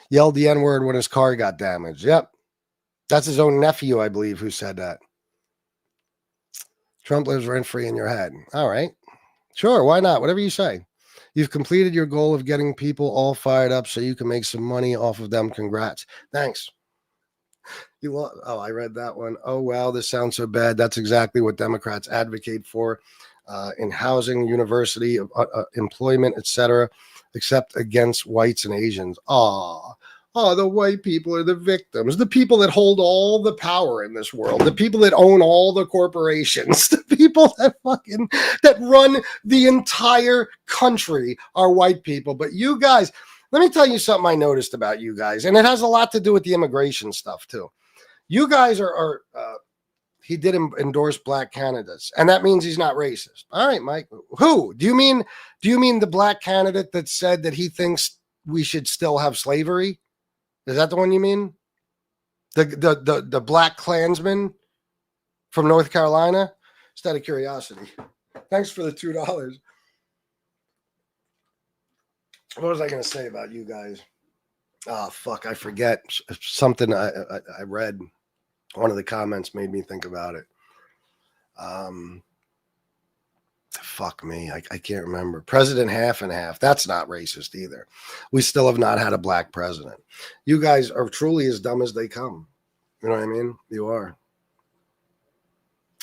Yelled the N-word when his car got damaged. Yep. That's his own nephew, I believe, who said that. Trump lives rent-free in your head. All right. Sure, why not? Whatever you say. You've completed your goal of getting people all fired up so you can make some money off of them. Congrats. Thanks. I read that one. Oh, wow, this sounds so bad. That's exactly what Democrats advocate for in housing, university, employment, etc., except against whites and Asians. The white people are the victims, the people that hold all the power in this world, the people that own all the corporations, the people that run the entire country are white people. But you guys, let me tell you something I noticed about you guys, and it has a lot to do with the immigration stuff too. You guys are he did endorse black candidates, and that means he's not racist. All right, Mike. Who? Do you mean the black candidate that said that he thinks we should still have slavery? Is that the one you mean? The black Klansman from North Carolina? Just out of curiosity. Thanks for the $2. What was I going to say about you guys? Oh, fuck, I forget. Something I read. One of the comments made me think about it. Fuck me. I can't remember. President half and half. That's not racist either. We still have not had a black president. You guys are truly as dumb as they come. You know what I mean? You are.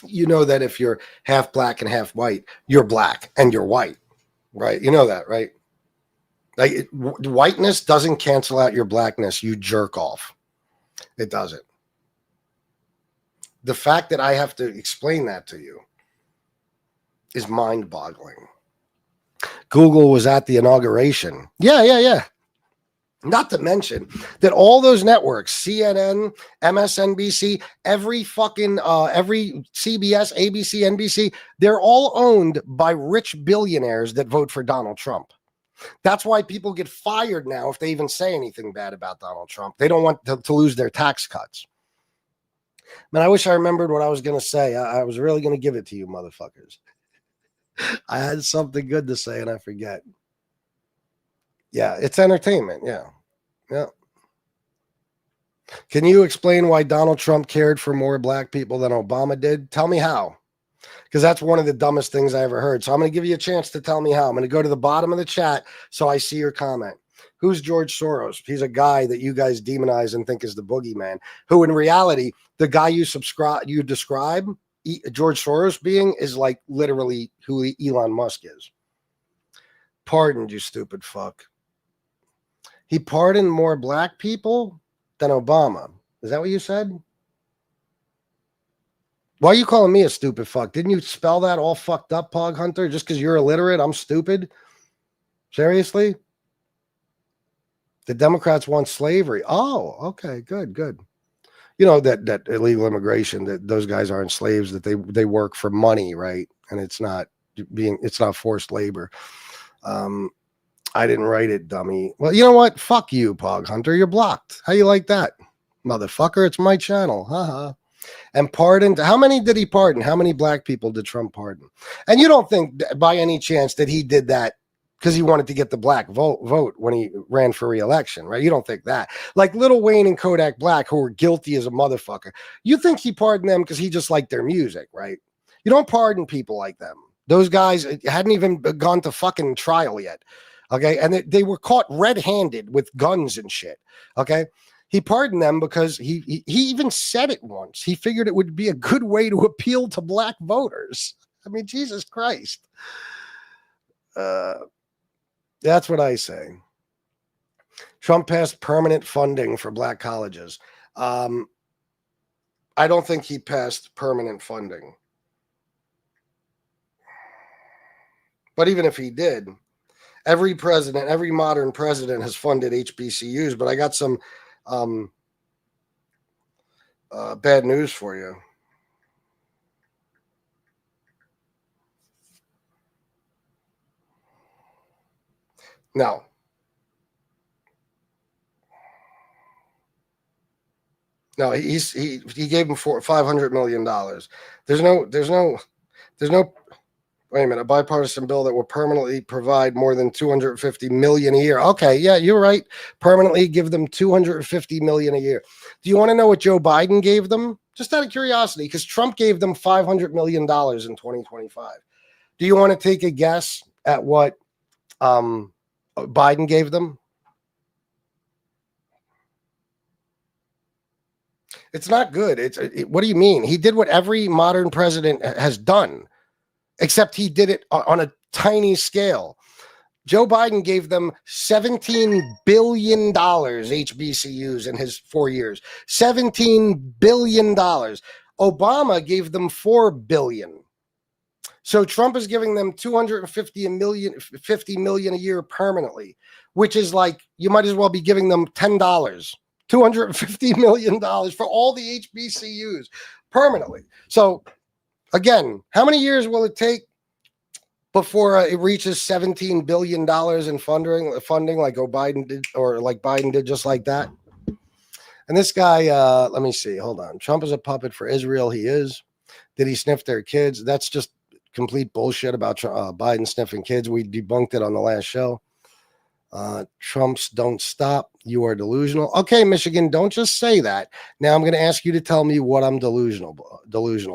You know that if you're half black and half white, you're black and you're white, right? You know that, right? Like whiteness doesn't cancel out your blackness. You jerk off. It doesn't. The fact that I have to explain that to you is mind-boggling. Google was at the inauguration. Yeah. Not to mention that all those networks, CNN, MSNBC, every CBS, ABC, NBC, they're all owned by rich billionaires that vote for Donald Trump. That's why people get fired now if they even say anything bad about Donald Trump. They don't want to lose their tax cuts. Man, I wish I remembered what I was going to say. I was really going to give it to you, motherfuckers. I had something good to say and I forget. Yeah, it's entertainment. Yeah. Can you explain why Donald Trump cared for more black people than Obama did? Tell me how. Because that's one of the dumbest things I ever heard. So I'm going to give you a chance to tell me how. I'm going to go to the bottom of the chat so I see your comment. Who's George Soros? He's a guy that you guys demonize and think is the boogeyman, who in reality, the guy you describe George Soros being is like literally who Elon Musk is. Pardoned, you stupid fuck. He pardoned more black people than Obama. Is that what you said? Why are you calling me a stupid fuck? Didn't you spell that all fucked up, Pog Hunter? Just because you're illiterate, I'm stupid? Seriously? The Democrats want slavery. Oh, okay, good. You know that illegal immigration, that those guys aren't slaves, that they work for money, right? And it's not forced labor. I didn't write it, dummy. Well, you know what? Fuck you, Pog Hunter. You're blocked. How you like that, motherfucker? It's my channel. Haha. And pardoned. How many did he pardon? How many black people did Trump pardon? And you don't think by any chance that he did that because he wanted to get the black vote when he ran for re-election, right? You don't think that. Like Lil Wayne and Kodak Black, who were guilty as a motherfucker. You think he pardoned them because he just liked their music, right? You don't pardon people like them. Those guys hadn't even gone to fucking trial yet, okay? And they were caught red-handed with guns and shit, okay? He pardoned them because he even said it once. He figured it would be a good way to appeal to black voters. I mean, Jesus Christ. That's what I say. Trump passed permanent funding for black colleges. I don't think he passed permanent funding. But even if he did, every modern president has funded HBCUs. But I got some bad news for you. No. No, he gave him $500 million. There's no. Wait a minute, a bipartisan bill that will permanently provide more than $250 million a year. Okay, yeah, you're right. Permanently give them $250 million a year. Do you want to know what Joe Biden gave them? Just out of curiosity, because Trump gave them $500 million in 2025. Do you want to take a guess at what Biden gave them? It's not good. What do you mean? He did what every modern president has done, except he did it on a tiny scale. Joe Biden gave them $17 billion HBCUs in his 4 years. $17 billion. Obama gave them $4 billion. So Trump is giving them $250 million a year permanently, which is like you might as well be giving them $10. $250 million for all the HBCUs permanently. So again, how many years will it take before it reaches $17 billion in funding like Biden did, or like Biden did just like that? And this guy, let me see. Hold on. Trump is a puppet for Israel. He is. Did he sniff their kids? That's just complete bullshit about Biden sniffing kids. We debunked it on the last show. Trump's don't stop. You are delusional. Okay, Michigan, don't just say that. Now I'm going to ask you to tell me what I'm delusional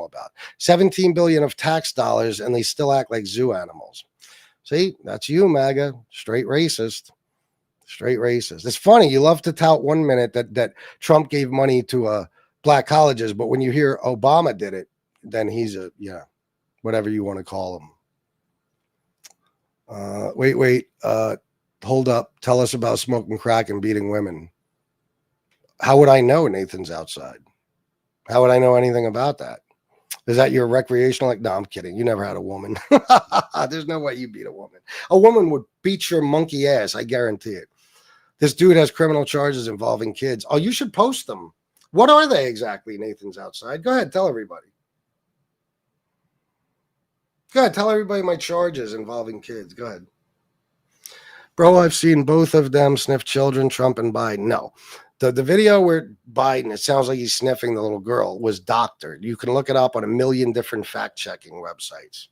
about. 17 billion of tax dollars, and they still act like zoo animals. See, that's you, MAGA. Straight racist. It's funny. You love to tout 1 minute that Trump gave money to black colleges, but when you hear Obama did it, then he's whatever you want to call him. Wait. Hold up. Tell us about smoking crack and beating women. How would I know Nathan's outside? How would I know anything about that? Is that your recreational? No, I'm kidding. You never had a woman. There's no way you beat a woman. A woman would beat your monkey ass. I guarantee it. This dude has criminal charges involving kids. Oh, you should post them. What are they exactly, Nathan's outside? Go ahead. Tell everybody. Go ahead. Tell everybody my charges involving kids. Go ahead. Bro, I've seen both of them sniff children, Trump and Biden. No, the video where Biden, it sounds like he's sniffing the little girl, was doctored. You can look it up on a million different fact-checking websites.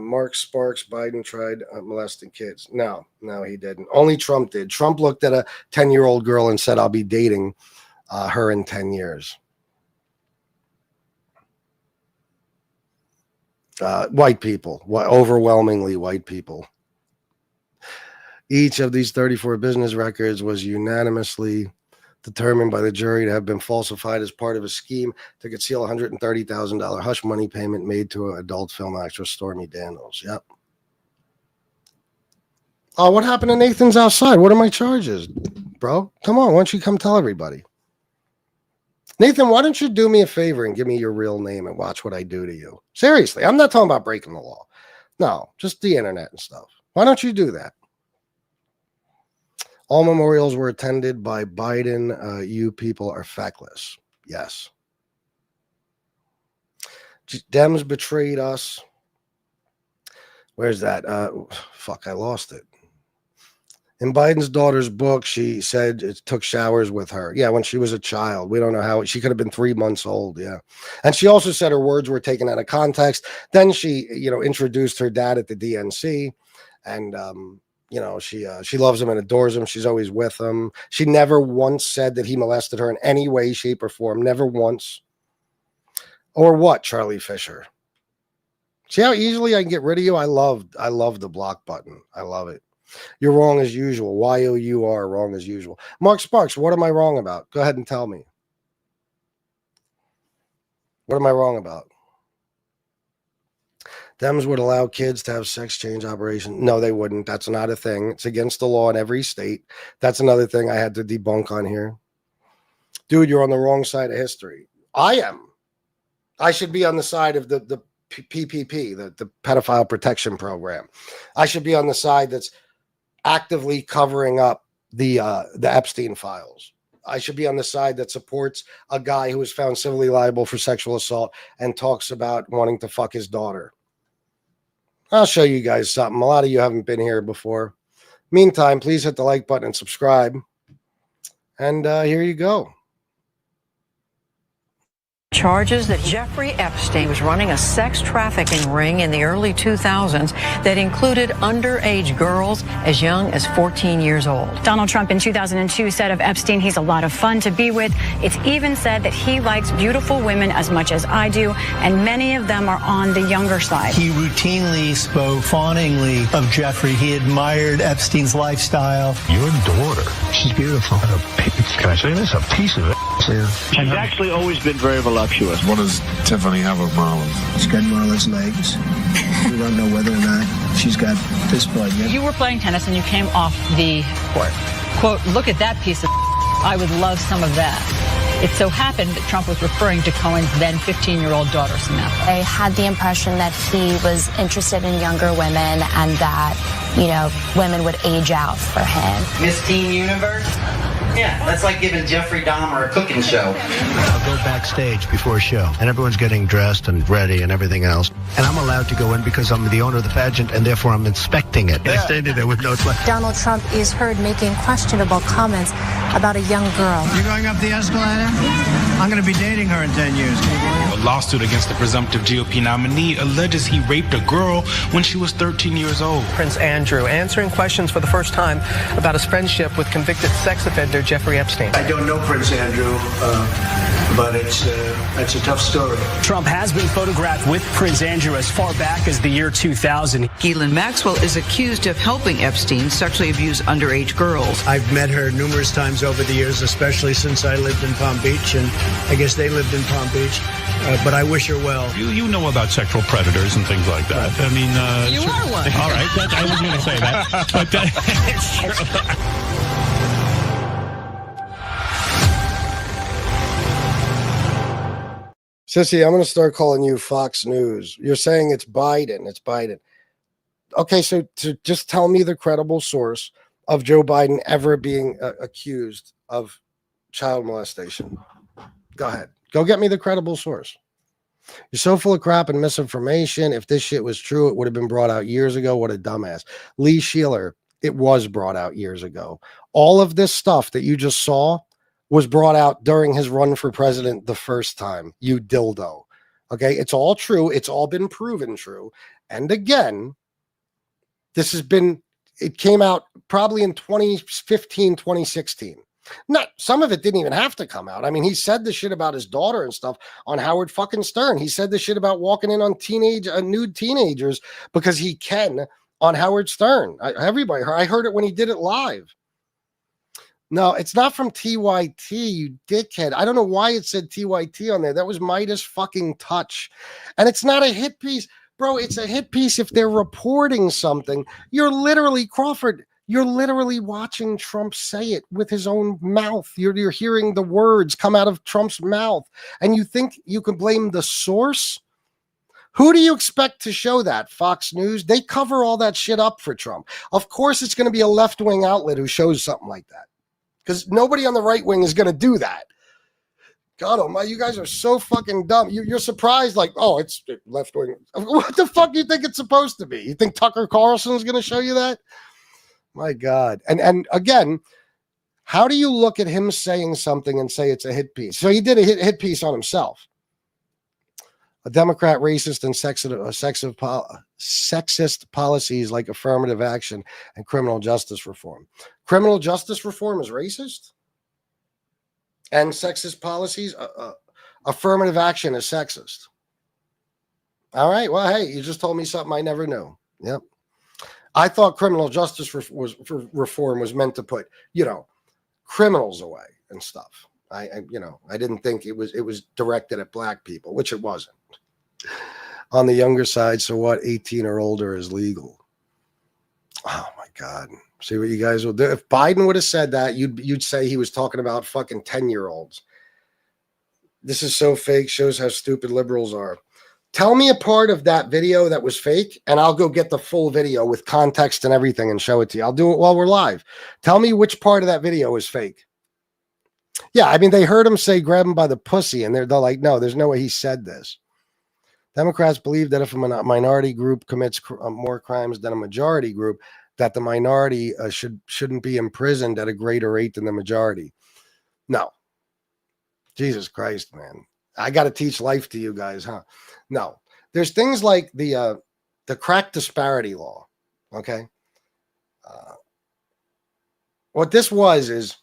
Mark Sparks, Biden tried molesting kids. No, he didn't. Only Trump did. Trump looked at a 10-year-old girl and said, I'll be dating her in 10 years. White people, overwhelmingly white people. Each of these 34 business records was unanimously determined by the jury to have been falsified as part of a scheme to conceal $130,000 hush money payment made to an adult film actress, Stormy Daniels. Yep. Oh, what happened to Nathan's outside? What are my charges, bro? Come on, why don't you come tell everybody? Nathan, why don't you do me a favor and give me your real name and watch what I do to you? Seriously, I'm not talking about breaking the law. No, just the internet and stuff. Why don't you do that? All memorials were attended by Biden. You people are feckless. Yes. Dems betrayed us. Where's that? Fuck, I lost it. In Biden's daughter's book, she said it took showers with her. Yeah, when she was a child. We don't know how. She could have been 3 months old. Yeah. And she also said her words were taken out of context. Then she, introduced her dad at the DNC. And, she loves him and adores him. She's always with him. She never once said that he molested her in any way, shape, or form. Never once. Or what, Charlie Fisher? See how easily I can get rid of you? I love the block button. I love it. You're wrong as usual. Y-O-U-R, wrong as usual. Mark Sparks, what am I wrong about? Go ahead and tell me. What am I wrong about? Dems would allow kids to have sex change operations. No, they wouldn't. That's not a thing. It's against the law in every state. That's another thing I had to debunk on here. Dude, you're on the wrong side of history. I am. I should be on the side of the PPP, the Pedophile Protection Program. I should be on the side that's actively covering up the Epstein files. I should be on the side that supports a guy who was found civilly liable for sexual assault and talks about wanting to fuck his daughter. I'll show you guys something. A lot of you haven't been here before. Meantime, please hit the like button and subscribe. And here you go. Charges that Jeffrey Epstein was running a sex trafficking ring in the early 2000s that included underage girls as young as 14 years old. Donald Trump in 2002 said of Epstein, he's a lot of fun to be with. It's even said that he likes beautiful women as much as I do, and many of them are on the younger side. He routinely spoke fawningly of Jeffrey. He admired Epstein's lifestyle. Your daughter, she's beautiful. Can I say this? A piece of it. Yeah. She's actually always been very voluptuous. What does Tiffany have of Marlon's? She's got Marlon's legs. We don't know whether or not she's got this blood yet. You were playing tennis and you came off the court. Quote, look at that piece of I would love some of that. It so happened that Trump was referring to Cohen's then 15-year-old daughter, Samantha. I had the impression that he was interested in younger women and that, you know, women would age out for him. Miss Teen Universe? Yeah, that's like giving Jeffrey Dahmer a cooking show. I'll go backstage before a show, and everyone's getting dressed and ready and everything else. And I'm allowed to go in because I'm the owner of the pageant, and therefore I'm inspecting it. I standing there with no... Donald Trump is heard making questionable comments about a young girl. You going up the escalator? I'm going to be dating her in 10 years. A lawsuit against the presumptive GOP nominee alleges he raped a girl when she was 13 years old. Prince Andrew answering questions for the first time about his friendship with convicted sex offender Jeffrey Epstein. I don't know Prince Andrew, but it's a tough story. Trump has been photographed with Prince Andrew as far back as the year 2000. Ghislaine Maxwell is accused of helping Epstein sexually abuse underage girls. I've met her numerous times over the years, especially since I lived in Palm Beach, and I guess they lived in Palm Beach. But I wish her well. You know about sexual predators and things like that. I mean, you are one. All right, I was going to say that, but it's true. Sissy, I'm going to start calling you Fox News. You're saying it's Biden. It's Biden. Okay, so to just tell me the credible source of Joe Biden ever being accused of child molestation. Go ahead. Go get me the credible source. You're so full of crap and misinformation. If this shit was true, it would have been brought out years ago. What a dumbass. Lee Sheeler, it was brought out years ago. All of this stuff that you just saw was brought out during his run for president the first time, you dildo. Okay, it's all true. It's all been proven true. And again, it came out probably in 2015, 2016. Not some of it didn't even have to come out. I mean, he said the shit about his daughter and stuff on Howard fucking Stern. He said the shit about walking in on nude teenagers because he can on Howard Stern. Everybody heard. I heard it when he did it live. No, it's not from TYT, you dickhead. I don't know why it said TYT on there. That was Midas fucking Touch. And it's not a hit piece. Bro, it's a hit piece if they're reporting something. You're literally, Crawford, you're literally watching Trump say it with his own mouth. You're hearing the words come out of Trump's mouth. And you think you can blame the source? Who do you expect to show that? Fox News? They cover all that shit up for Trump. Of course, it's going to be a left-wing outlet who shows something like that. Because nobody on the right wing is going to do that. God almighty, you guys are so fucking dumb. You're surprised, like, oh, it's left wing. What the fuck do you think it's supposed to be? You think Tucker Carlson's going to show you that? My God. And again, how do you look at him saying something and say it's a hit piece? So he did a hit piece on himself. A Democrat racist and sexist policies like affirmative action and criminal justice reform. Criminal justice reform is racist? And sexist policies? Affirmative action is sexist. All right. Well, hey, you just told me something I never knew. Yep. I thought criminal justice reform was meant to put, criminals away and stuff. I didn't think it was directed at black people, which it wasn't. On the younger side, so what? 18 or older is legal. Oh my God. See what you guys will do. If Biden would have said that, you'd say he was talking about fucking 10-year-olds. This is so fake, shows how stupid liberals are. Tell me a part of that video that was fake, and I'll go get the full video with context and everything and show it to you. I'll do it while we're live. Tell me which part of that video is fake. Yeah, I mean, they heard him say grab him by the pussy, and they're like, no, there's no way he said this. Democrats believe that if a minority group commits more crimes than a majority group, that the minority shouldn't be imprisoned at a greater rate than the majority. No. Jesus Christ, man. I got to teach life to you guys, huh? No. There's things like the crack disparity law, okay? What this is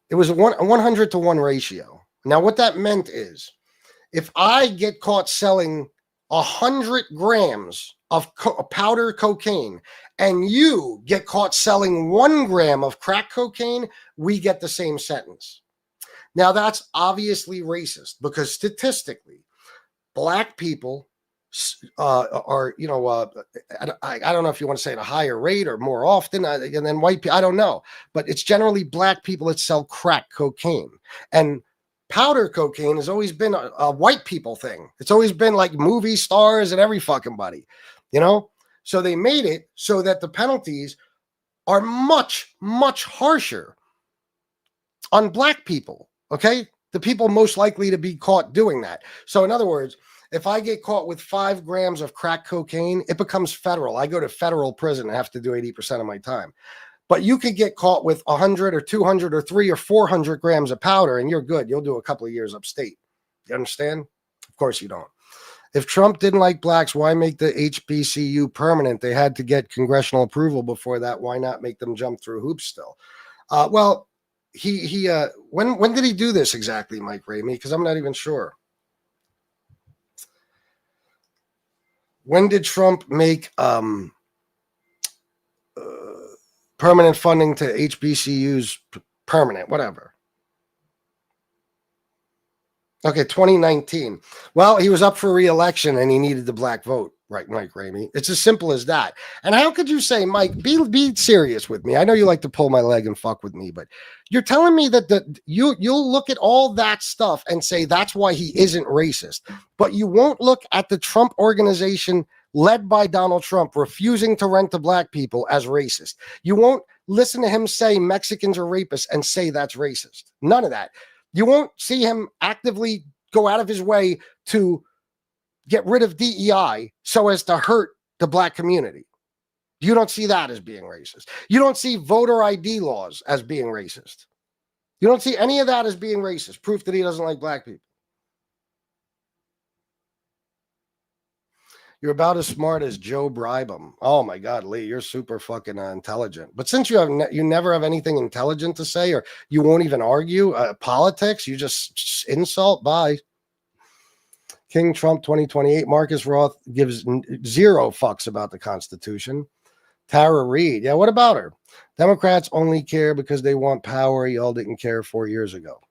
it was a 100 to 1 ratio. Now, what that meant is if I get caught selling 100 grams of powder cocaine and you get caught selling 1 gram of crack cocaine, we get the same sentence. Now, that's obviously racist because statistically, black people are, I don't know if you want to say at a higher rate or more often, and then white people, I don't know. But it's generally black people that sell crack cocaine. And powder cocaine has always been a white people thing. It's always been like movie stars and every fucking buddy, So they made it so that the penalties are much, much harsher on black people, okay? The people most likely to be caught doing that. So in other words, if I get caught with 5 grams of crack cocaine, it becomes federal. I go to federal prison and have to do 80% of my time. But you could get caught with 100 or 200 or 300 or 400 grams of powder and you're good. You'll do a couple of years upstate. You understand? Of course you don't. If Trump didn't like blacks, why make the HBCU permanent? They had to get congressional approval before that. Why not make them jump through hoops still? Well, when did he do this exactly, Mike Ramey? Because I'm not even sure. When did Trump make permanent funding to HBCUs permanent? Whatever. Okay, 2019. Well, he was up for re-election and he needed the black vote, right, Mike Ramey? It's as simple as that. And how could you say, Mike, be serious with me? I know you like to pull my leg and fuck with me, but you're telling me that you'll look at all that stuff and say that's why he isn't racist, but you won't look at the Trump organization led by Donald Trump refusing to rent to black people as racist. You won't listen to him say Mexicans are rapists and say that's racist. None of that. You won't see him actively go out of his way to get rid of DEI so as to hurt the black community. You don't see that as being racist. You don't see voter ID laws as being racist. You don't see any of that as being racist. Proof that he doesn't like black people. You're about as smart as Joe Bribham. Oh my God, Lee, you're super fucking intelligent. But since you never have anything intelligent to say, or you won't even argue politics, you just insult. Bye. King Trump 2028. Marcus Roth gives 0 fucks about the Constitution. Tara Reid. Yeah, what about her? Democrats only care because they want power. Y'all didn't care 4 years ago.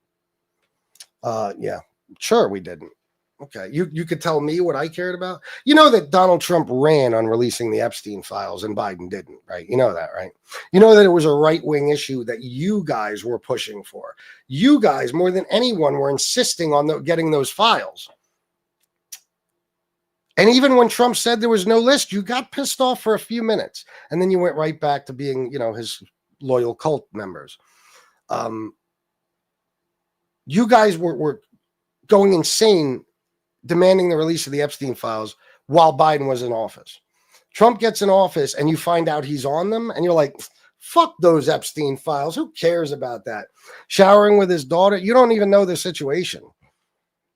Yeah, sure we didn't. Okay, you could tell me what I cared about. You know that Donald Trump ran on releasing the Epstein files and Biden didn't, right? You know that, right? You know that it was a right-wing issue that you guys were pushing for. You guys, more than anyone, were insisting on getting those files. And even when Trump said there was no list, you got pissed off for a few minutes. And then you went right back to being, his loyal cult members. You guys were going insane demanding the release of the Epstein files while Biden was in office. Trump gets in office and you find out he's on them and you're like, fuck those Epstein files. Who cares about that? Showering with his daughter. You don't even know the situation.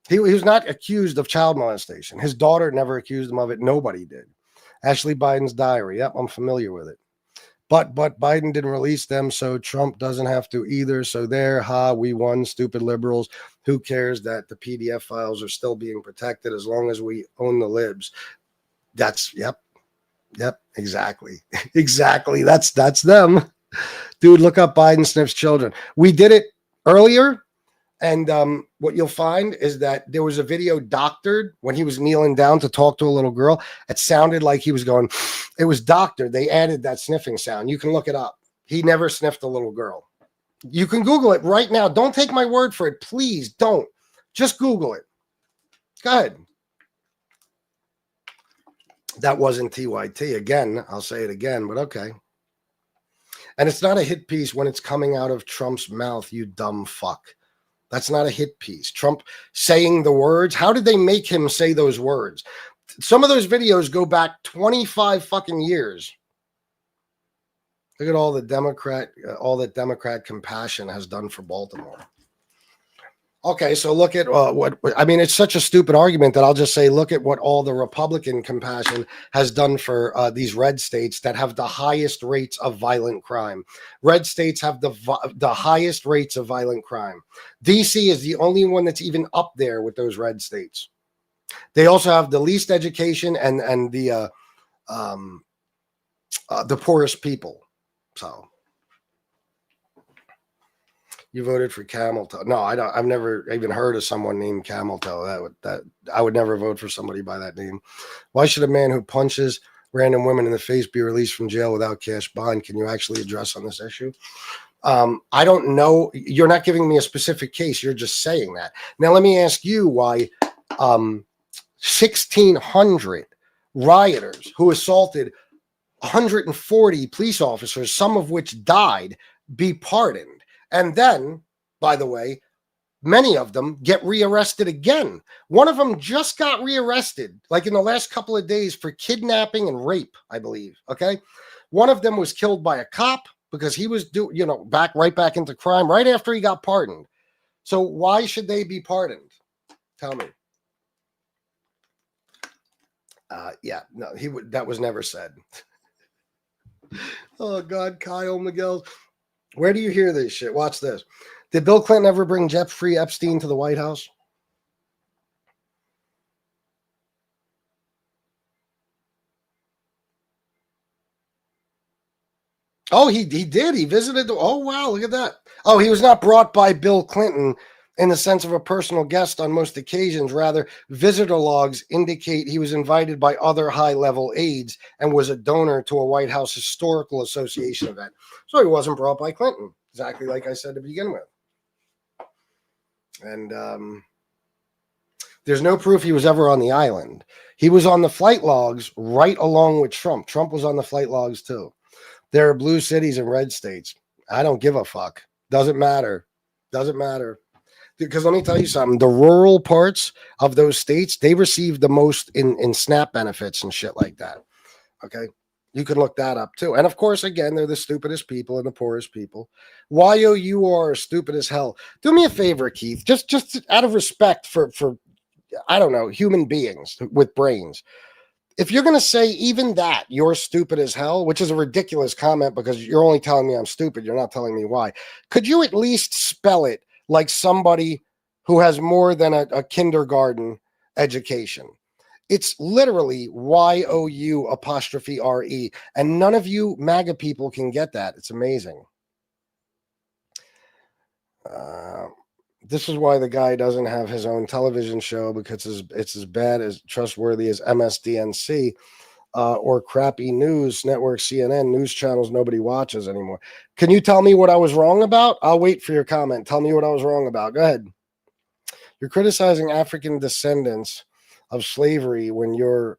He was not accused of child molestation. His daughter never accused him of it. Nobody did. Ashley Biden's diary. Yep, I'm familiar with it. But Biden didn't release them, so Trump doesn't have to either. So there, we won, stupid liberals. Who cares that the PDF files are still being protected as long as we own the libs? Yep. Yep, exactly. Exactly. That's them. Dude, look up Biden sniffs children. We did it earlier. And what you'll find is that there was a video doctored when he was kneeling down to talk to a little girl. It sounded like he was going, it was doctored. They added that sniffing sound. You can look it up. He never sniffed a little girl. You can Google it right now. Don't take my word for it. Please don't. Just Google it. Go ahead. That wasn't TYT. Again, I'll say it again, but okay. And it's not a hit piece when it's coming out of Trump's mouth, you dumb fuck. That's not a hit piece. Trump saying the words. How did they make him say those words? Some of those videos go back 25 fucking years. Look at all the Democrat compassion has done for Baltimore. Okay, so look at what I mean. It's such a stupid argument that I'll just say, look at what all the Republican compassion has done for these red states that have the highest rates of violent crime. Red states have the highest rates of violent crime. DC is the only one that's even up there with those red states. They also have the least education and the poorest people. So. You voted for Camel Toe. No, I don't. I've never even heard of someone named Camel Toe. That I would never vote for somebody by that name. Why should a man who punches random women in the face be released from jail without cash bond? Can you actually address on this issue? I don't know. You're not giving me a specific case. You're just saying that. Now let me ask you why 1,600 rioters who assaulted 140 police officers, some of which died, be pardoned. And then, by the way, many of them get rearrested again. One of them just got rearrested, like in the last couple of days, for kidnapping and rape, I believe. Okay. One of them was killed by a cop because he was right back into crime right after he got pardoned. So why should they be pardoned? Tell me. That was never said. Oh God, Kyle Miguel. Where do you hear this shit? Watch this. Did Bill Clinton ever bring Jeffrey Epstein to the White House? Oh, he did. He visited. Oh, wow. Look at that. Oh, he was not brought by Bill Clinton in the sense of a personal guest on most occasions. Rather, visitor logs indicate he was invited by other high-level aides and was a donor to a White House Historical Association event. So he wasn't brought by Clinton, exactly like I said to begin with. And there's no proof he was ever on the island. He was on the flight logs right along with Trump. Trump was on the flight logs too. There are blue cities and red states. I don't give a fuck. Doesn't matter. Doesn't matter. Because let me tell you something, the rural parts of those states, they receive the most in SNAP benefits and shit like that. Okay. You can look that up too. And of course, again, they're the stupidest people and the poorest people. YOUR stupid as hell. Do me a favor, Keith, just out of respect for I don't know, human beings with brains. If you're going to say even that you're stupid as hell, which is a ridiculous comment because you're only telling me I'm stupid. You're not telling me why. Could you at least spell it like somebody who has more than a kindergarten education? It's literally YOU''RE. And none of you MAGA people can get that. It's amazing. This is why the guy doesn't have his own television show, because it's as bad as trustworthy as MSDNC or crappy news network, CNN, news channels nobody watches anymore. Can you tell me what I was wrong about? I'll wait for your comment. Tell me what I was wrong about. Go ahead. You're criticizing African descendants of slavery when you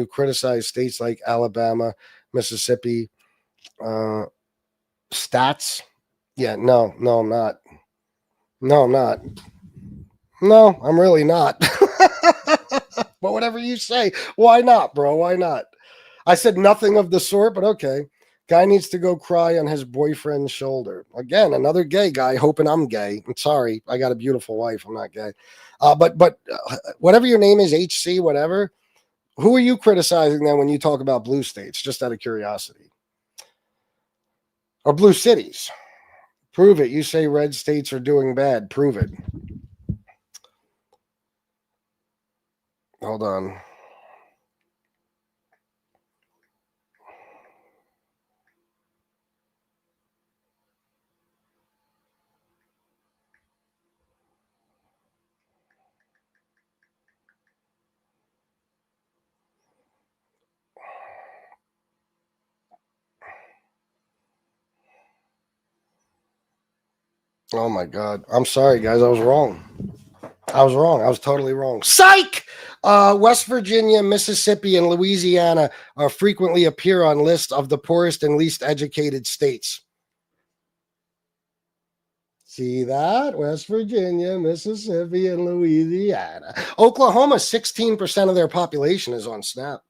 criticize states like Alabama, Mississippi, stats. Yeah, no, I'm not. No, I'm not. No, I'm really not. But whatever you say, why not, bro? Why not? I said nothing of the sort, but okay. Guy needs to go cry on his boyfriend's shoulder. Again, another gay guy hoping I'm gay. I'm sorry. I got a beautiful wife. I'm not gay. But whatever your name is, HC, whatever, who are you criticizing then when you talk about blue states, just out of curiosity? Or blue cities? Prove it. You say red states are doing bad. Prove it. Hold on. Oh my God. I'm sorry, guys. I was wrong. I was totally wrong. Psych! West Virginia, Mississippi, and Louisiana frequently appear on lists of the poorest and least educated states. See that? West Virginia, Mississippi, and Louisiana. Oklahoma, 16% of their population is on SNAP.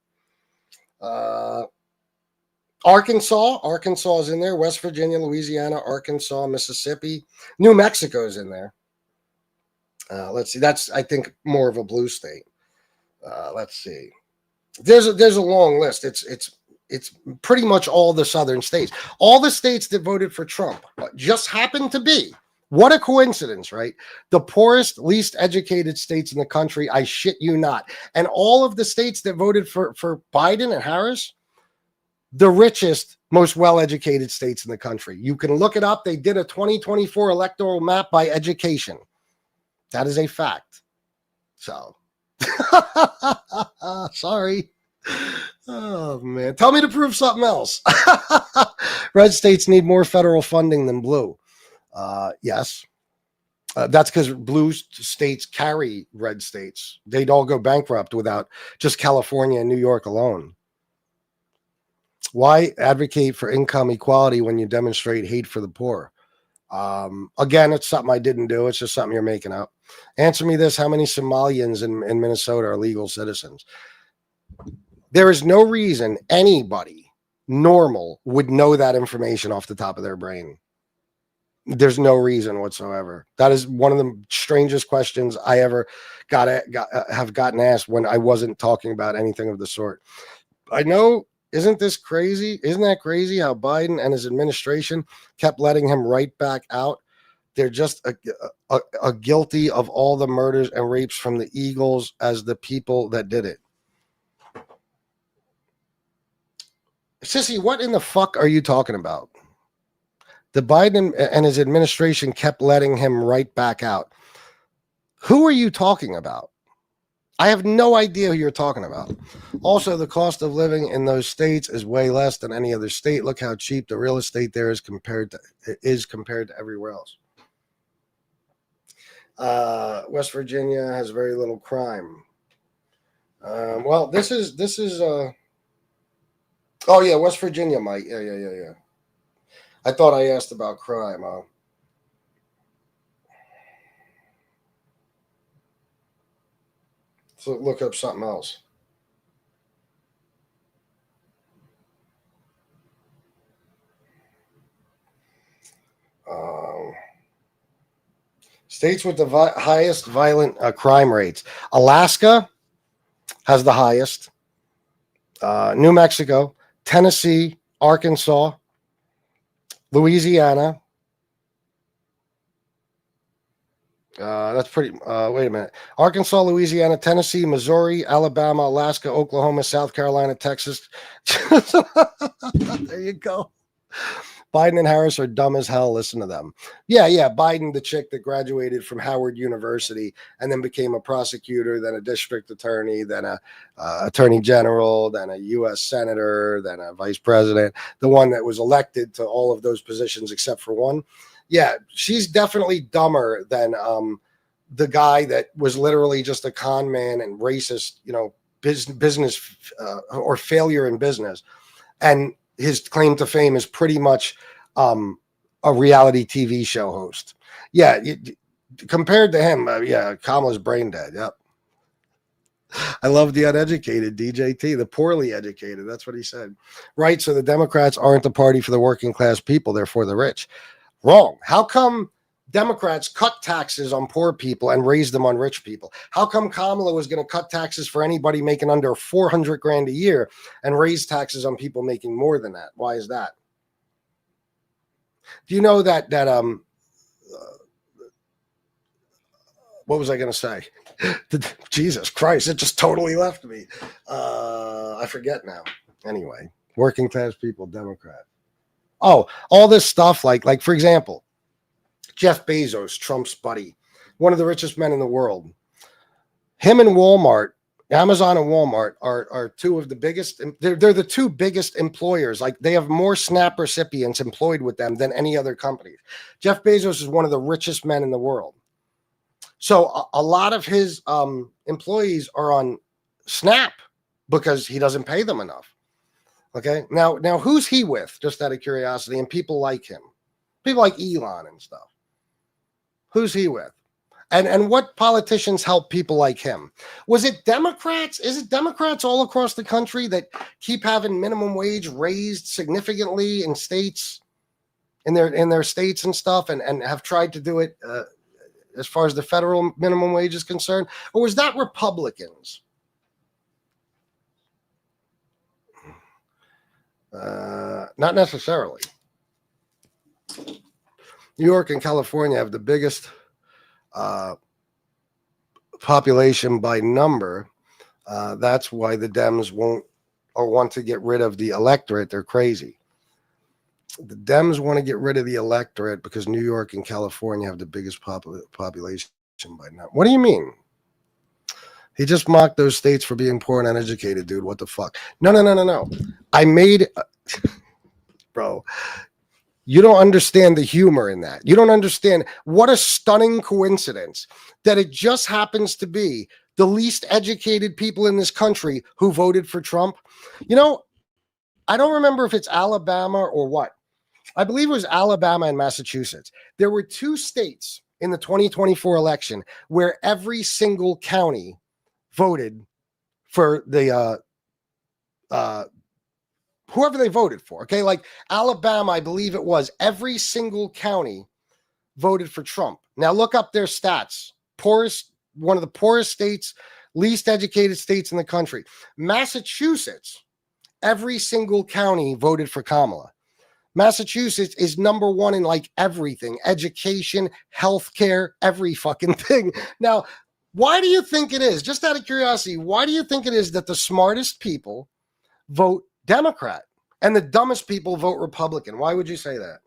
Arkansas is in there. West Virginia, Louisiana, Arkansas, Mississippi. New Mexico is in there. Let's see. That's, I think, more of a blue state. Let's see. There's a long list. It's pretty much all the southern states. All the states that voted for Trump just happened to be, what a coincidence, right? The poorest, least educated states in the country. I shit you not. And all of the states that voted for Biden and Harris, the richest, most well-educated states in the country. You can look it up. They did a 2024 electoral map by education. That is a fact. So, sorry. Oh, man. Tell me to prove something else. Red states need more federal funding than blue. Yes. That's because blue states carry red states. They'd all go bankrupt without just California and New York alone. Why advocate for income equality when you demonstrate hate for the poor? Again, it's something I didn't do. It's just something you're making up. Answer me this. How many Somalians in Minnesota are legal citizens? There is no reason anybody normal would know that information off the top of their brain. There's no reason whatsoever. That is one of the strangest questions I ever have gotten asked when I wasn't talking about anything of the sort. I know. Isn't this crazy? Isn't that crazy how Biden and his administration kept letting him right back out? They're just a guilty of all the murders and rapes from the Eagles as the people that did it. Sissy, what in the fuck are you talking about? The Biden and his administration kept letting him right back out. Who are you talking about? I have no idea who you're talking about. Also, the cost of living in those states is way less than any other state. Look how cheap the real estate there is compared to everywhere else. West Virginia has very little crime. Well, this is. Oh yeah, West Virginia might. Yeah. I thought I asked about crime. So look up something else. States with the highest violent crime rates. Alaska has the highest. New Mexico, Tennessee, Arkansas, Louisiana. That's pretty. Wait a minute. Arkansas, Louisiana, Tennessee, Missouri, Alabama, Alaska, Oklahoma, South Carolina, Texas. There you go. Biden and Harris are dumb as hell. Listen to them. Yeah. Biden, the chick that graduated from Howard University and then became a prosecutor, then a district attorney, then a attorney general, then a U.S. senator, then a vice president. The one that was elected to all of those positions except for one. Yeah, she's definitely dumber than the guy that was literally just a con man and racist, business or failure in business. And his claim to fame is pretty much a reality TV show host. Yeah, compared to him, Kamala's brain dead. Yep. I love the uneducated, DJT, the poorly educated. That's what he said. Right, so the Democrats aren't the party for the working class people, they're for the rich. Wrong. How come Democrats cut taxes on poor people and raise them on rich people? How come Kamala was going to cut taxes for anybody making under 400 grand a year and raise taxes on people making more than that? Why is that? Do you know that what was I going to say? Jesus Christ, it just totally left me. I forget now. Anyway, working class people, Democrat. Oh, all this stuff, like for example, Jeff Bezos, Trump's buddy, one of the richest men in the world. Him and Walmart Amazon and Walmart are two of the biggest. They're the two biggest employers. Like, they have more SNAP recipients employed with them than any other company. Jeff Bezos is one of the richest men in the world. So a lot of his employees are on SNAP because he doesn't pay them enough. Okay. Now who's he with? Just out of curiosity, and people like him, people like Elon and stuff. Who's he with? And what politicians help people like him? Was it Democrats? Is it Democrats all across the country that keep having minimum wage raised significantly in states, in their states and stuff, and have tried to do it as far as the federal minimum wage is concerned? Or was that Republicans? Not necessarily. New York and California have the biggest population by number. That's why the Dems won't or want to get rid of the electorate. They're crazy. The Dems want to get rid of the electorate because New York and California have the biggest population by number. What do you mean? He just mocked those states for being poor and uneducated, dude. What the fuck? No. I made, bro. You don't understand the humor in that. You don't understand what a stunning coincidence that it just happens to be the least educated people in this country who voted for Trump. You know, I don't remember if it's Alabama or what. I believe it was Alabama and Massachusetts. There were two states in the 2024 election where every single county voted for the whoever they voted for. Okay, like Alabama, I believe it was, every single county voted for Trump. Now look up their stats. One of the poorest states, least educated states in the country. Massachusetts, every single county voted for Kamala. Massachusetts is number one in like everything, education, healthcare, every fucking thing. Now, why do you think it is? Just out of curiosity, why do you think it is that the smartest people vote Democrat and the dumbest people vote Republican? Why would you say that?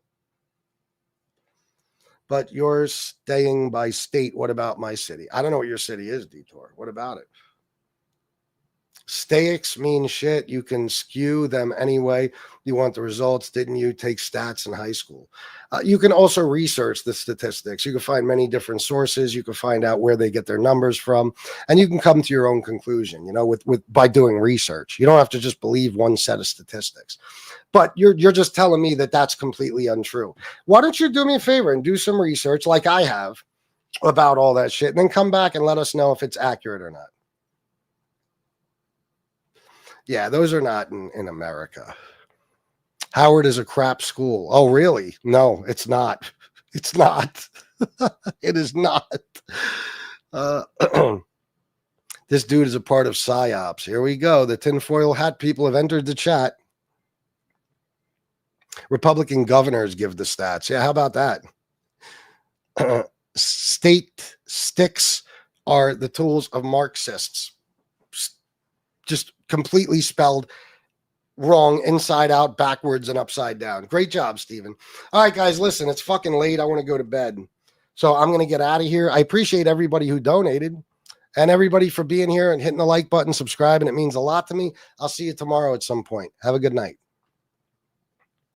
But you're staying by state. What about my city? I don't know what your city is, Detour. What about it? Statics mean shit. You can skew them anyway. You want the results. Didn't you take stats in high school? You can also research the statistics. You can find many different sources. You can find out where they get their numbers from, and you can come to your own conclusion, you know, with by doing research. You don't have to just believe one set of statistics. But you're just telling me that that's completely untrue. Why don't you do me a favor and do some research like I have about all that shit, and then come back and let us know if it's accurate or not. Yeah, those are not in America. Howard is a crap school. Oh, really? No, it's not. It's not. It is not. This dude is a part of PSYOPs. Here we go. The tinfoil hat people have entered the chat. Republican governors give the stats. Yeah, how about that? State sticks are the tools of Marxists. Just completely spelled wrong, inside out, backwards, and upside down. Great job, Steven. All right, guys, listen, it's fucking late. I want to go to bed. So I'm going to get out of here. I appreciate everybody who donated and everybody for being here and hitting the like button, subscribing. It means a lot to me. I'll see you tomorrow at some point. Have a good night.